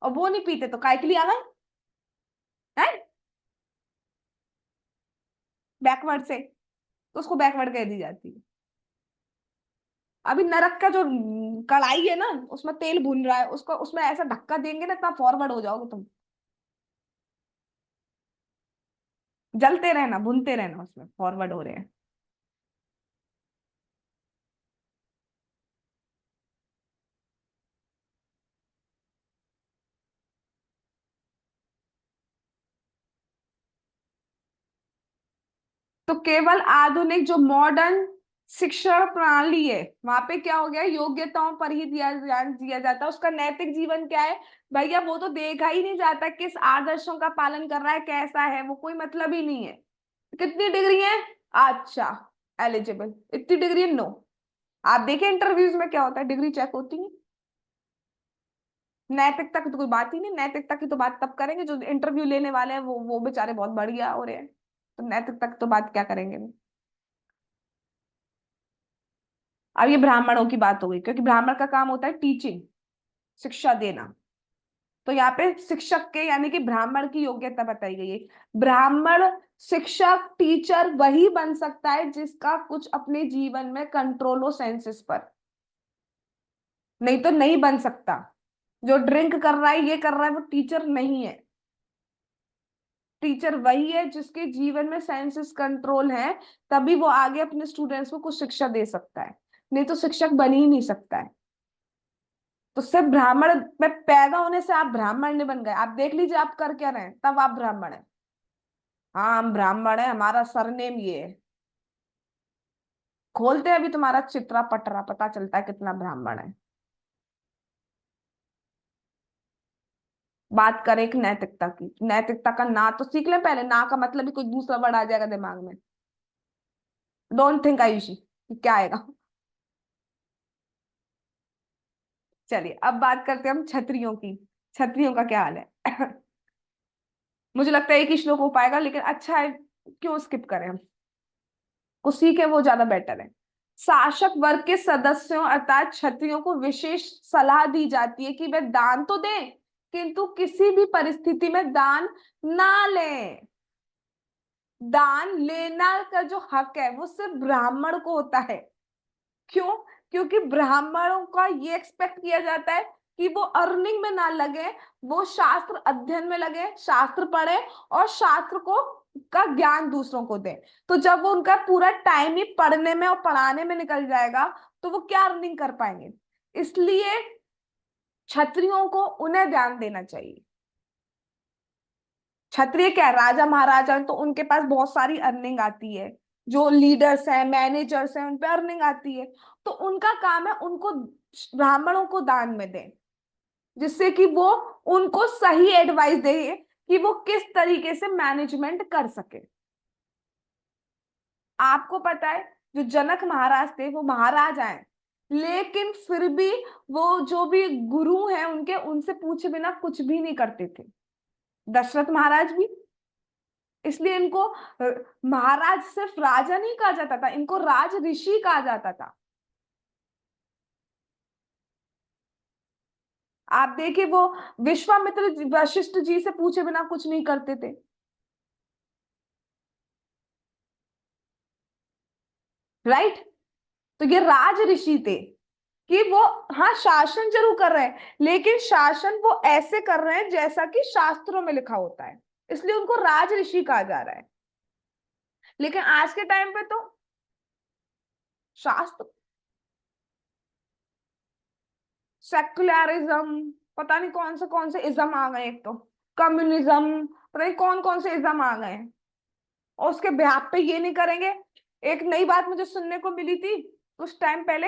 और वो नहीं पीते तो काय के लिए आ गए हैं, बैकवर्ड से, तो उसको बैकवर्ड कह दी जाती है। अभी नरक का जो कढ़ाई है ना, उसमें तेल भून रहा है, उसको उसमें ऐसा धक्का देंगे ना, इतना फॉरवर्ड हो जाओगे तुम। जलते रहना, भूनते रहना, उसमें फॉरवर्ड हो रहे हैं। तो केवल आधुनिक जो मॉडर्न शिक्षण प्रणाली है, वहां पे क्या हो गया, योग्यताओं पर ही दिया ध्यान दिया जाता है। उसका नैतिक जीवन क्या है भैया, वो तो देखा ही नहीं जाता, किस आदर्शों का पालन कर रहा है, कैसा है वो, कोई मतलब ही नहीं है। कितनी डिग्री है, अच्छा एलिजिबल, इतनी डिग्री है, नो। आप देखें इंटरव्यूज में क्या होता है, डिग्री चेक होती है। नैतिकता की तो कोई बात ही नहीं, नैतिकता की तो बात तब करेंगे जो इंटरव्यू लेने वाले हैं, वो बेचारे बहुत बढ़िया हो रहे हैं, तो नैतिकता की तो बात क्या करेंगे। अब ये ब्राह्मणों की बात हो गई, क्योंकि ब्राह्मण का काम होता है टीचिंग, शिक्षा देना। तो यहाँ पे शिक्षक के यानी कि ब्राह्मण की योग्यता बताई गई है। ब्राह्मण शिक्षक टीचर वही बन सकता है जिसका कुछ अपने जीवन में कंट्रोल हो सेंसेस पर, नहीं तो नहीं बन सकता। जो ड्रिंक कर रहा है, ये कर रहा है, वो टीचर नहीं है। टीचर वही है जिसके जीवन में सेंसेस कंट्रोल है, तभी वो आगे अपने स्टूडेंट्स को कुछ शिक्षा दे सकता है, नहीं तो शिक्षक बन ही नहीं सकता है। तो सिर्फ ब्राह्मण में पैदा होने से आप ब्राह्मण नहीं बन गए। आप देख लीजिए आप कर क्या रहे हैं, तब आप ब्राह्मण हैं। हाँ हम ब्राह्मण है, हमारा सरनेम ये है, खोलते हैं अभी तुम्हारा चित्रा पटरा, पता चलता है कितना ब्राह्मण है। बात करें एक नैतिकता की, नैतिकता का ना तो सीख ले पहले, ना का मतलब ही कोई दूसरा वर्ड आ जाएगा दिमाग में। डोंट थिंक आयुषी, क्या आएगा। चलिए अब बात करते हैं हम क्षत्रियों की। क्षत्रियों का क्या हाल है। मुझे लगता है एक ही श्लोक हो पाएगा, लेकिन अच्छा है, क्यों स्किप करें हम, को सीखे वो ज्यादा बेटर है। शासक वर्ग के सदस्यों अर्थात क्षत्रियों को विशेष सलाह दी जाती है कि वे दान तो दें, किंतु किसी भी परिस्थिति में दान ना लें। दान लेना का जो हक है वो सिर्फ ब्राह्मण को होता है। क्यों, क्योंकि ब्राह्मणों का ये एक्सपेक्ट किया जाता है कि वो अर्निंग में ना लगे, वो शास्त्र अध्ययन में लगे, शास्त्र पढ़े और शास्त्र को का ज्ञान दूसरों को दे। तो जब वो उनका पूरा टाइम ही पढ़ने में और पढ़ाने में निकल जाएगा तो वो क्या अर्निंग कर पाएंगे। इसलिए क्षत्रियों को उन्हें ध्यान देना चाहिए। क्षत्रिय क्या, राजा महाराजा, तो उनके पास बहुत सारी अर्निंग आती है, जो लीडर्स हैं मैनेजर्स हैं उन पे अर्निंग आती है, तो उनका काम है उनको ब्राह्मणों को दान में दें, जिससे कि वो उनको सही एडवाइस दे कि वो किस तरीके से मैनेजमेंट कर सके। आपको पता है जो जनक महाराज थे वो महाराज हैं, लेकिन फिर भी वो जो भी गुरु हैं उनके, उनसे पूछे बिना कुछ भी नहीं करते थे। दशरथ महाराज भी। इसलिए इनको महाराज सिर्फ राजा नहीं कहा जाता था, इनको राज ऋषि कहा जाता था। आप देखिए वो विश्वामित्र वशिष्ठ जी से पूछे बिना कुछ नहीं करते थे। राइट। तो ये राज ऋषि थे कि वो, हाँ शासन जरूर कर रहे हैं, लेकिन शासन वो ऐसे कर रहे हैं जैसा कि शास्त्रों में लिखा होता है, इसलिए उनको राज ऋषि कहा जा रहा है। लेकिन आज के टाइम पे तो शास्त्र, सेक्युलरिज्म, पता नहीं कौन से इज्म आ गए, एक तो कम्युनिज्म, पता नहीं कौन से इज्म आ गए हैं, और उसके ब्याह पे ये नहीं करेंगे। एक नई बात मुझे सुनने को मिली थी कुछ टाइम पहले,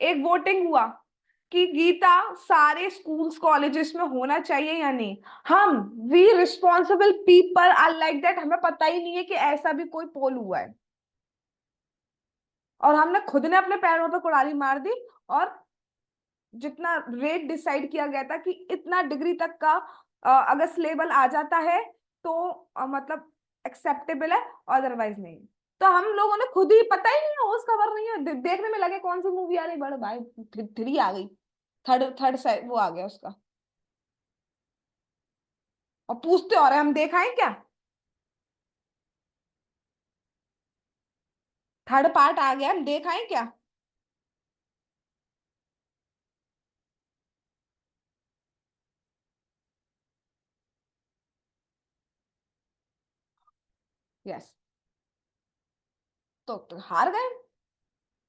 एक वोटिंग हुआ कि गीता सारे स्कूल्स कॉलेजेस में होना चाहिए या नहीं। हम we responsible people are like that, हमें पता ही नहीं है कि ऐसा भी कोई पोल हुआ है, और हमने खुद ने अपने पैरों पर कुल्हाड़ी मार दी, और जितना रेट डिसाइड किया गया था कि इतना डिग्री तक का अगर सिलेबल आ जाता है तो मतलब एक्सेप्टेबल है, अदरवाइज नहीं। तो हम लोगों ने खुद ही, पता ही नहीं है, होश खबर नहीं है, देखने में लगे कौन सी मूवी आ रही, बड़े भाई थ्री आ गई, थर्ड थर्ड वो आ गया उसका, और पूछते और हम देखाएं क्या, थर्ड पार्ट आ गया हम देखाएं क्या। यस। तो हार गए।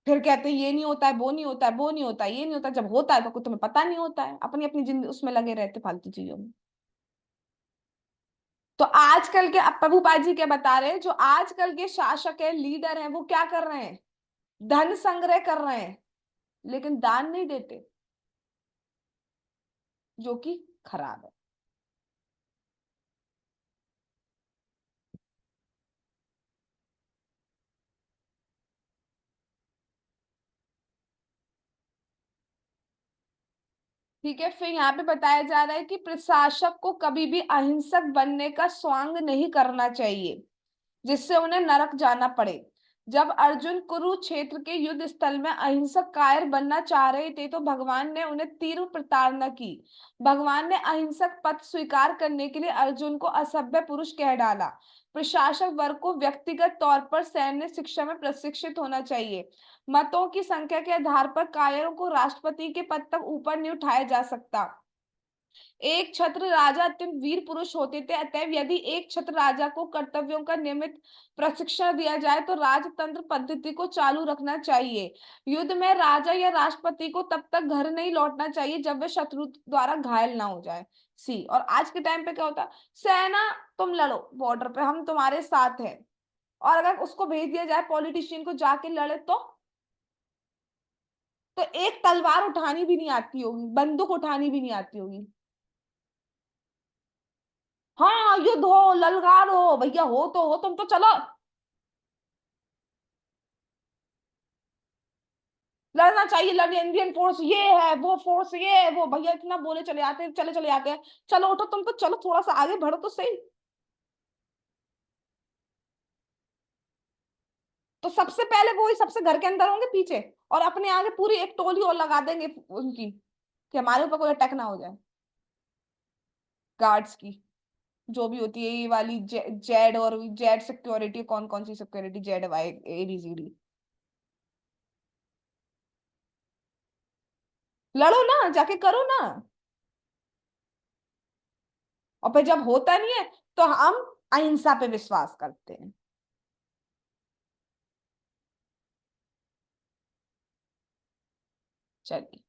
फिर कहते हैं ये नहीं होता है, वो नहीं होता है, वो नहीं होता है, ये नहीं होता है। जब होता है तो कुछ तुम्हें पता नहीं होता है, अपनी अपनी जिंदगी उसमें लगे रहते फालतू चीजों में। तो आजकल के, अब प्रभुपाद जी क्या बता रहे हैं, जो आजकल के शासक है, लीडर हैं, वो क्या कर रहे हैं, धन संग्रह कर रहे हैं, लेकिन दान नहीं देते, जो कि खराब है। ठीक है, फिर यहाँ पे बताया जा रहा है कि प्रशासक को कभी भी अहिंसक बनने का स्वांग नहीं करना चाहिए, जिससे उन्हें नरक जाना पड़े। जब अर्जुन कुरुक्षेत्र के युद्ध स्थल में अहिंसक कायर बनना चाह रहे थे तो भगवान ने उन्हें तीव्र प्रताड़ना की। भगवान ने अहिंसक पथ स्वीकार करने के लिए अर्जुन को असभ्य पुरुष कह डाला। प्रशासक वर्ग को व्यक्तिगत तौर पर सैन्य शिक्षा में प्रशिक्षित होना चाहिए। मतों की संख्या के आधार पर कायरों को राष्ट्रपति के पद तक ऊपर नहीं उठाया जा सकता। एक छत्र राजा अत्यंत वीर पुरुष होते थे, अतएव यदि एक छत्र राजा को कर्तव्यों का नियमित प्रशिक्षण दिया जाए तो राजतंत्र पद्धति को चालू रखना चाहिए। युद्ध में राजा या राष्ट्रपति को तब तक घर नहीं लौटना चाहिए जब वे शत्रु द्वारा घायल ना हो जाए। सी, और आज के टाइम पे क्या होता है, सेना तुम लड़ो बॉर्डर पे, हम तुम्हारे साथ हैं, और अगर उसको भेज दिया जाए पॉलिटिशियन को जाके लड़े तो एक तलवार उठानी भी नहीं आती होगी, बंदूक उठानी भी नहीं आती होगी। हाँ युद्ध हो, ललकार हो भैया, हो तो हो, तुम तो चलो लड़ना चाहिए, लड़ इंडियन फोर्स ये है, वो फोर्स ये है, वो भैया इतना बोले चले आते हैं, चले चले आते हैं। चलो उठो तुम तो, चलो थोड़ा सा आगे बढ़ो तो सही। तो सबसे पहले वो ही सबसे घर के अंदर होंगे पीछे, और अपने आगे पूरी एक टोली और लगा देंगे उनकी, कि हमारे ऊपर कोई अटैक ना हो जाए, गार्ड्स की, जो भी होती है ये वाली जेड, और जेड सिक्योरिटी, कौन कौन सी सिक्योरिटी, जेड वाई ABCD। लड़ो ना, जाके करो ना। और फिर जब होता नहीं है तो हम अहिंसा पे विश्वास करते हैं। चलिए,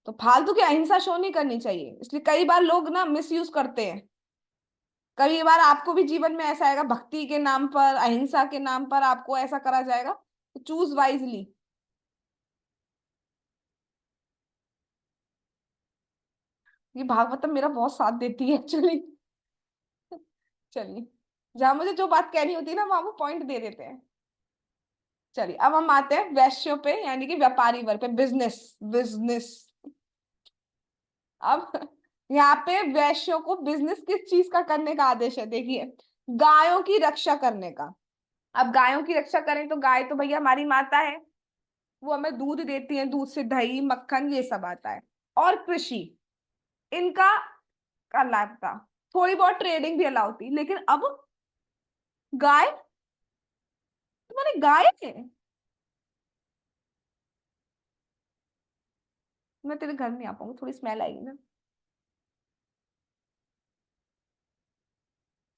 तो फालतू की अहिंसा शो नहीं करनी चाहिए, इसलिए कई बार लोग ना मिस यूज करते हैं। कई बार आपको भी जीवन में ऐसा आएगा, भक्ति के नाम पर, अहिंसा के नाम पर आपको ऐसा करा जाएगा, तो चूज वाइजली। ये भागवतम मेरा बहुत साथ देती है एक्चुअली। चलिए, जहां मुझे जो बात कहनी होती है ना, वहां वो पॉइंट दे देते हैं। चलिए, अब हम आते हैं वैश्यों पे, यानी कि व्यापारी वर्ग पे, बिजनेस, बिजनेस। अब यहाँ पे वैश्यों को बिजनेस किस चीज का करने का आदेश है, देखिए, गायों की रक्षा करने का। अब गायों की रक्षा करें तो गाय तो भैया हमारी माता है, वो हमें दूध देती है, दूध से दही मक्खन ये सब आता है। और कृषि, इनका का लाभ था। थोड़ी बहुत ट्रेडिंग भी अलाउ थी, लेकिन अब गाय, तुम्हारी गाय है, मैं तेरे घर नहीं आ पाऊंगी, थोड़ी स्मेल आएगी ना।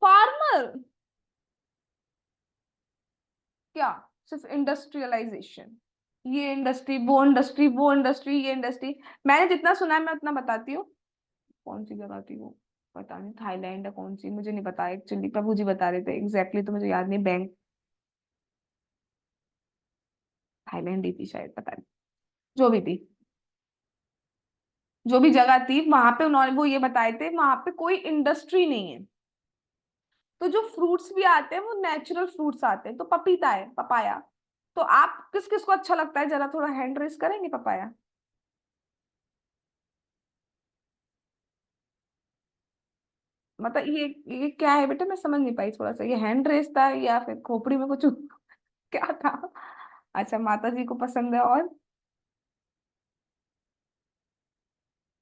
फार्मर, क्या, सिर्फ इंडस्ट्रियलाइजेशन, ये इंडस्ट्री, वो इंडस्ट्री, वो इंडस्ट्री, ये इंडस्ट्री। मैंने जितना सुना है मैं उतना बताती हूँ। कौन सी जगह थी वो, पता नहीं, थाईलैंड है कौन सी, मुझे नहीं पता एक्चुअली, प्रभु जी बता रहे थे एग्जैक्टली, तो मुझे याद नहीं, बैंक, थाईलैंड ही थी शायद, पता नहीं, जो भी थी, जो भी जगह थी, वहां पे उन्होंने वो ये बताए थे, वहां पे कोई इंडस्ट्री नहीं है। तो जो फ्रूट्स भी आते हैं वो नेचुरल फ्रूट्स आते हैं, तो पपीता है, पपाया। तो आप किस किस को अच्छा लगता है, जरा थोड़ा हैंड रेस करेंगे, पपाया। मतलब ये क्या है बेटा, मैं समझ नहीं पाई, थोड़ा सा ये हैंड रेस था या फिर खोपड़ी में कुछ क्या था। अच्छा, माता जी को पसंद है, और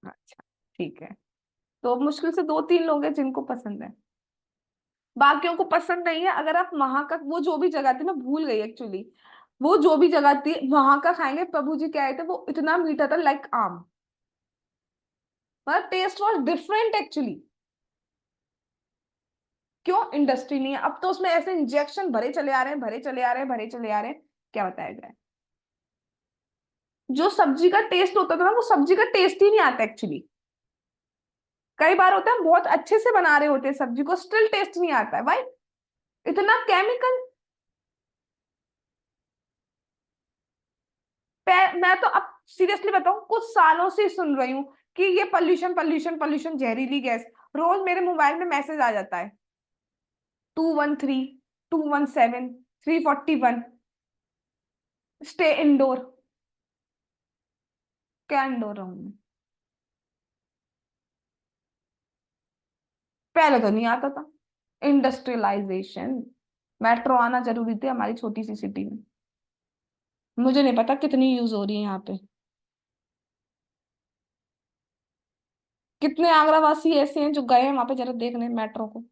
अच्छा, ठीक है। तो मुश्किल से दो तीन लोग हैं जिनको पसंद है, बाकियों को पसंद नहीं है। अगर आप वहां का, वो जो भी जगह थी, मैं भूल गई एक्चुअली, वो जो भी जगह थी वहां का खाएंगे, प्रभु जी क्या आए थे, वो इतना मीठा था, लाइक आम, मतलब टेस्ट वॉज डिफरेंट एक्चुअली। क्यों, इंडस्ट्री नहीं है, अब तो उसमें ऐसे इंजेक्शन भरे चले आ रहे हैं, भरे चले आ रहे हैं, भरे चले आ रहे हैं, क्या बताया जाए। जो सब्जी का टेस्ट होता था ना, वो सब्जी का टेस्ट ही नहीं आता एक्चुअली। कई बार होता है बहुत अच्छे से बना रहे होते हैं सब्जी को, स्टिल टेस्ट नहीं आता है, भाई, इतना केमिकल। मैं तो अब सीरियसली बताऊं, कुछ सालों से सुन रही हूँ कि ये पॉल्यूशन, पॉल्यूशन, पॉल्यूशन, जहरीली गैस। रोज मेरे मोबाइल में मैसेज आ जाता है, 213, 217, 341, स्टे इंडोर। क्या इंडोर रहूं, पहले तो नहीं आता था। इंडस्ट्रियलाइजेशन, मेट्रो आना जरूरी थी हमारी छोटी सी सिटी में। मुझे नहीं पता कितनी यूज हो रही है यहाँ पे। कितने आगरावासी ऐसे हैं जो गए हैं वहां पे, जरा देखने मेट्रो को,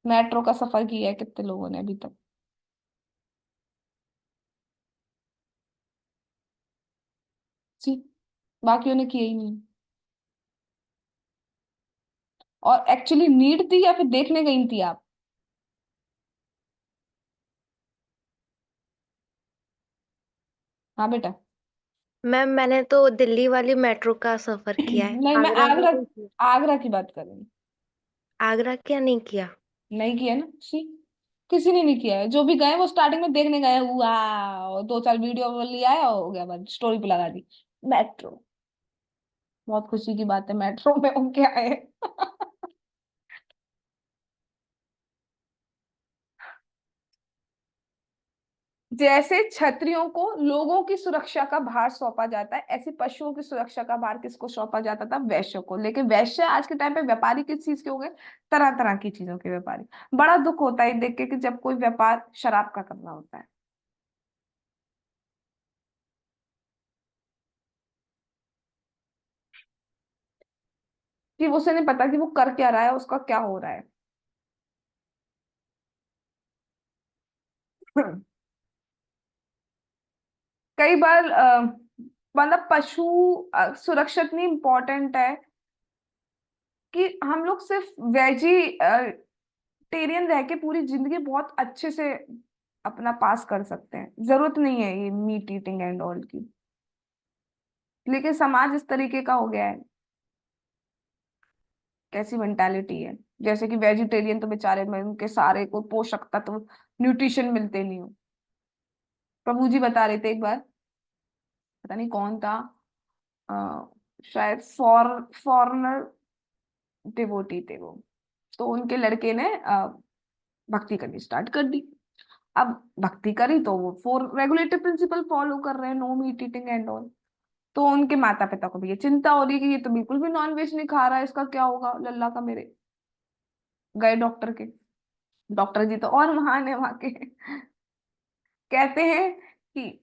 मेट्रो का सफर किया है कितने लोगों ने अभी तक। जी, बाकियों ने किया ही नहीं। और एक्चुअली नीड थी या फिर देखने गई थी आप। हाँ बेटा। मैम मैंने तो दिल्ली वाली मेट्रो का सफर किया है। नहीं, मैं आगरा का आगरा, नहीं किया। आगरा की बात कर रही हूँ। आगरा क्या नहीं किया। नहीं किया ना, सी, किसी ने नहीं किया है, जो भी गए वो स्टार्टिंग में देखने गए, हुआ, और दो चार वीडियो लिया है, हो गया, बस स्टोरी पे लगा दी। मेट्रो, बहुत खुशी की बात है, मेट्रो में हो क्या है। जैसे क्षत्रियों को लोगों की सुरक्षा का भार सौंपा जाता है, ऐसे पशुओं की सुरक्षा का भार किसको सौंपा जाता था, वैश्य को। लेकिन वैश्य आज के टाइम पे व्यापारी किस चीज के हो गए, तरह तरह की चीजों के व्यापारी। बड़ा दुख होता है देख के कि जब कोई व्यापार शराब का करना होता है, कि उसे नहीं पता कि वो कर क्या रहा है, उसका क्या हो रहा है। कई बार मतलब पशु सुरक्षा इतनी इम्पोर्टेंट है कि हम लोग सिर्फ वेजिटेरियन रह के पूरी जिंदगी बहुत अच्छे से अपना पास कर सकते हैं, जरूरत नहीं है ये मीट ईटिंग एंड ऑल की। लेकिन समाज इस तरीके का हो गया है, कैसी मेंटालिटी है, जैसे कि वेजिटेरियन तो बेचारे में उनके सारे को पोषक तत्व न्यूट्रिशन मिलते नहीं हो। प्रभु जी बता रहे थे एक बार, पता नहीं कौन था, अ, शायद फॉरनर डिवोटी थे वो, तो उनके लड़के ने भक्ति करनी स्टार्ट कर दी। अब भक्ति करी तो वो फोर रेगुलेटिव प्रिंसिपल फॉलो कर रहे हैं, no meat eating and all. तो उनके माता पिता को भी ये चिंता हो रही है कि ये तो बिल्कुल भी नॉन वेज नहीं खा रहा है, इसका क्या होगा लल्ला का मेरे। गए डॉक्टर के, डॉक्टर जी तो और महान है वहां के, कहते हैं कि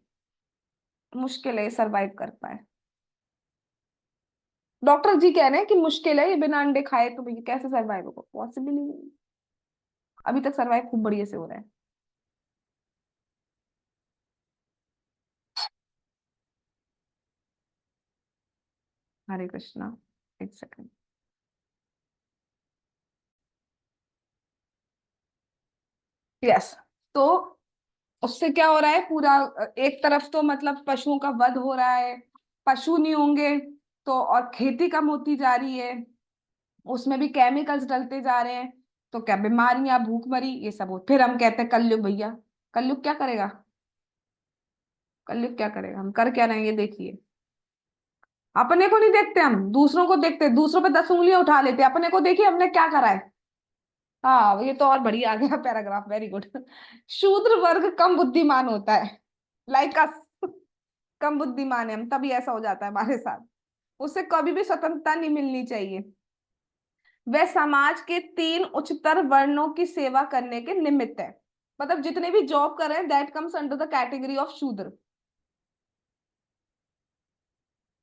मुश्किल है सरवाइव कर पाए। डॉक्टर जी कह रहे हैं कि मुश्किल है, ये बिना अंडे खाए तो भैया कैसे सरवाइव होगा, पॉसिबल नहीं है। अभी तक सरवाइव खूब बढ़िया से हो रहा है। हरे कृष्णा, एक सेकंड। यस, तो उससे क्या हो रहा है पूरा, एक तरफ तो मतलब पशुओं का वध हो रहा है, पशु नहीं होंगे तो और खेती कम होती जा रही है, उसमें भी केमिकल्स डलते जा रहे हैं, तो क्या बीमारियां, भूखमरी, ये सब हो। फिर हम कहते हैं कलयुग भैया, कलयुग क्या करेगा, कलयुग क्या करेगा, हम कर क्या रहे हैं ये देखिए। अपने को नहीं देखते, हम दूसरों को देखते, दूसरों पे 10 उंगलियां उठा लेते, अपने को देखिए हमने क्या करा है। हाँ ये तो और बढ़िया आ गया पैराग्राफ, वेरी गुड। शूद्र वर्ग कम बुद्धिमान होता है, लाइक अस, कम बुद्धिमान है हम, तभी ऐसा हो जाता है हमारे साथ। उसे कभी भी स्वतंत्रता नहीं मिलनी चाहिए। वह समाज के 3 उच्चतर वर्णों की सेवा करने के निमित्त है। मतलब जितने भी जॉब कर रहे हैं that comes under the category of शूद्र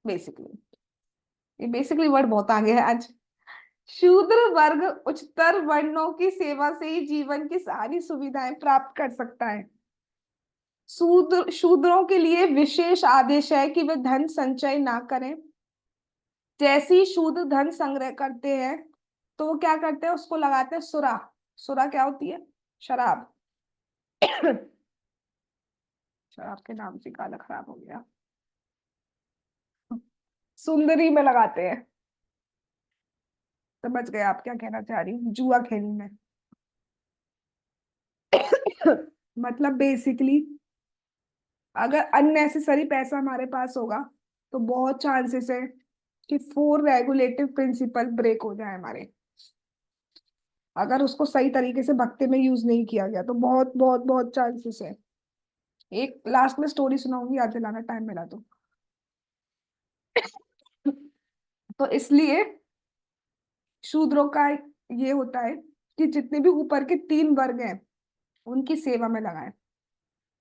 बेसिकली। ये बेसिकली वर्ड बहुत आगे है आज। शूद्र वर्ग उच्चतर वर्णों की सेवा से ही जीवन की सारी सुविधाएं प्राप्त कर सकता है। शूद्रों के लिए विशेष आदेश है कि वे धन संचय ना करें। जैसे ही शूद्र धन संग्रह करते हैं तो वो क्या करते हैं, उसको लगाते हैं सुरा। सुरा क्या होती है, शराब। शराब के नाम से काला खराब हो गया। सुंदरी में लगाते हैं, समझ गए आप क्या कहना चाह रही हूँ, जुआ खेलने में। मतलब बेसिकली अगर अननेसेसरी पैसा हमारे पास होगा तो बहुत चांसेस है कि 4 रेगुलेटिव प्रिंसिपल ब्रेक हो जाए हमारे, अगर उसको सही तरीके से भक्ति में यूज नहीं किया गया तो बहुत बहुत बहुत चांसेस है। एक लास्ट में स्टोरी सुनाऊंगी, याद दिलाना टाइम मिला तो। तो इसलिए शूद्रों का ये होता है कि जितने भी ऊपर के 3 वर्ग हैं उनकी सेवा में लगाएं।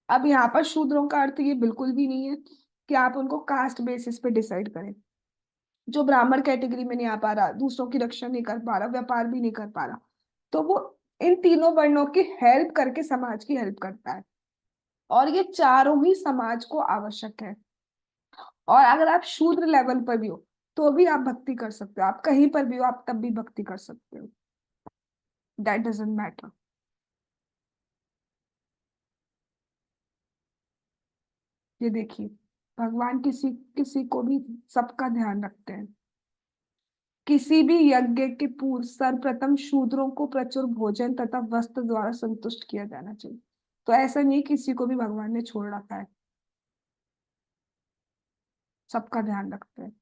अब यहाँ पर शूद्रों का अर्थ ये बिल्कुल भी नहीं है कि आप उनको कास्ट बेसिस पे डिसाइड करें। जो ब्राह्मण कैटेगरी में नहीं आ पा रहा, दूसरों की रक्षा नहीं कर पा रहा, व्यापार भी नहीं कर पा रहा, तो वो इन तीनों वर्णों की हेल्प करके समाज की हेल्प करता है। और ये चारों ही समाज को आवश्यक है। और अगर आप शूद्र लेवल पर भी हो तो भी आप भक्ति कर सकते हो, आप कहीं पर भी हो आप तब भी भक्ति कर सकते हो, दैट डजेंट मैटर। ये देखिए, भगवान किसी किसी को भी सबका ध्यान रखते हैं। किसी भी यज्ञ के पूर्व सर्वप्रथम शूद्रों को प्रचुर भोजन तथा वस्त्र द्वारा संतुष्ट किया जाना चाहिए। तो ऐसा नहीं किसी को भी भगवान ने छोड़ रखा है, सबका ध्यान रखते हैं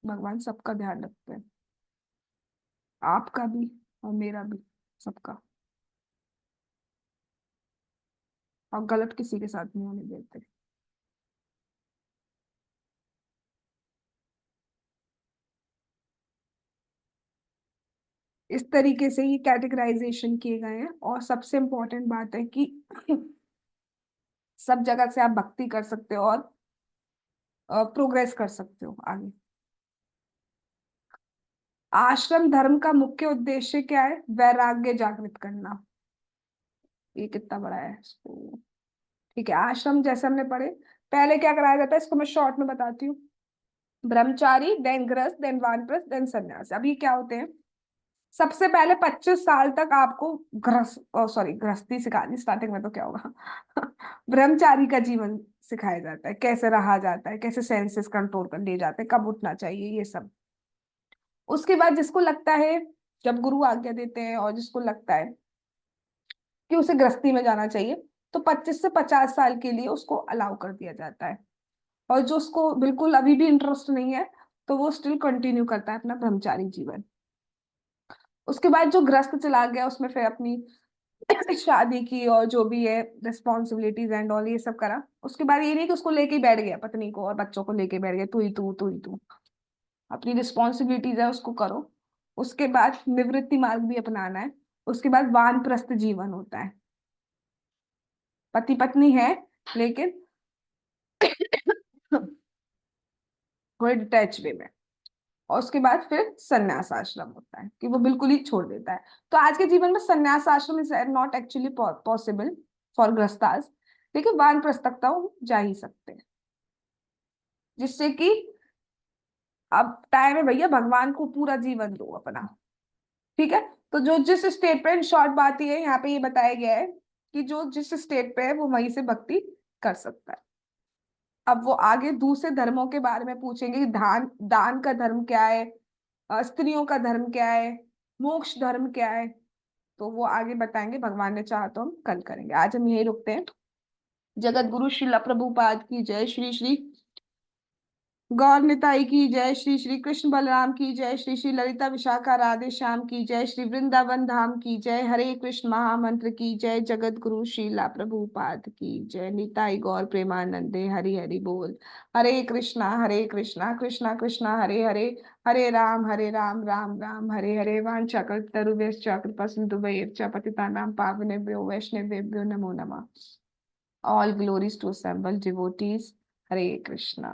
भगवान, सबका ध्यान रखते हैं, आपका भी और मेरा भी, सबका। और गलत किसी के साथ नहीं होने देते। इस तरीके से ये कैटेगराइजेशन किए गए हैं। और सबसे इम्पोर्टेंट बात है कि सब जगह से आप भक्ति कर सकते हो और प्रोग्रेस कर सकते हो आगे। आश्रम धर्म का मुख्य उद्देश्य क्या है, वैराग्य जागृत करना। ये कितना बड़ा है इसको, ठीक है। आश्रम जैसे हमने पढ़े पहले क्या कराया जाता है, इसको मैं शॉर्ट में बताती हूँ। ब्रह्मचारी, देन गृहस्थ, देन वानप्रस्थ, देन सन्यास। अब ये क्या होते हैं, सबसे पहले 25 साल तक आपको गृहस्थी सिखानी, स्टार्टिंग में तो क्या होगा ब्रह्मचारी का जीवन सिखाया जाता है, कैसे रहा जाता है, कैसे सेंसेस कंट्रोल कर लिए जाते हैं, कब उठना चाहिए, ये सब। उसके बाद जिसको लगता है, जब गुरु आज्ञा देते हैं और जिसको लगता है कि उसे गृहस्थी में जाना चाहिए, तो 25 से 50 साल के लिए उसको अलाउ कर दिया जाता है। और जो उसको बिल्कुल अभी भी इंटरेस्ट नहीं है, तो वो स्टिल कंटिन्यू करता है अपना ब्रह्मचारी जीवन। उसके बाद जो ग्रस्त चला गया, उसमें फिर अपनी शादी की और जो भी है रिस्पॉन्सिबिलिटीज एंड ऑल ये सब करा। उसके बाद ये नहीं कि उसको लेके ही बैठ गया, पत्नी को और बच्चों को लेके बैठ गया, तू ही तू, तू ही तू। अपनी रिस्पॉन्सिबिलिटीज है उसको करो। उसके बाद निवृत्ति मार्ग भी अपनाना है। उसके बाद वानप्रस्थ जीवन होता है, पति पत्नी है लेकिन थोड़े डिटैच वे में। और उसके बाद फिर संन्यास आश्रम होता है कि वो बिल्कुल ही छोड़ देता है। तो आज के जीवन में sanyas ashram is not actually possible for गृहस्थास, लेकिन वानप्रस्थ तक तो जा ही सकते हैं। जिससे कि अब टाइम है भैया, भगवान को पूरा जीवन दो अपना। ठीक है, तो जो जिस स्टेट पे, इन शॉर्ट बात ये है, यहाँ पे ये बताया गया है कि जो जिस स्टेट पे है वो वहीं से भक्ति कर सकता है। अब वो आगे दूसरे धर्मों के बारे में पूछेंगे कि दान दान का धर्म क्या है, स्त्रियों का धर्म क्या है, मोक्ष धर्म क्या है, तो वो आगे बताएंगे। भगवान ने चाहा तो हम कल करेंगे। आज हम यही रुकते हैं। जगत गुरु श्रील प्रभुपाद की जय। श्री श्री गौर निताई की जय। श्री श्री कृष्ण बलराम की जय। श्री श्री ललिता विशाखा राधे श्याम की जय। श्री वृंदावन धाम की जय। हरे कृष्ण महामंत्र की जय। जगत गुरु श्रीला प्रभुपाद की जय। निताई गौर प्रेमानंदे हरि हरि बोल। हरे कृष्णा कृष्णा कृष्णा हरे हरे, हरे राम राम राम हरे हरे। वाञ्छा कल्पतरुभ्यश्च कृपा सिन्धुभ्यश्च पतितानां पावनेभ्यो वैष्णवेभ्यो नमो नमः। All glories to assembled devotees. Hare Krishna.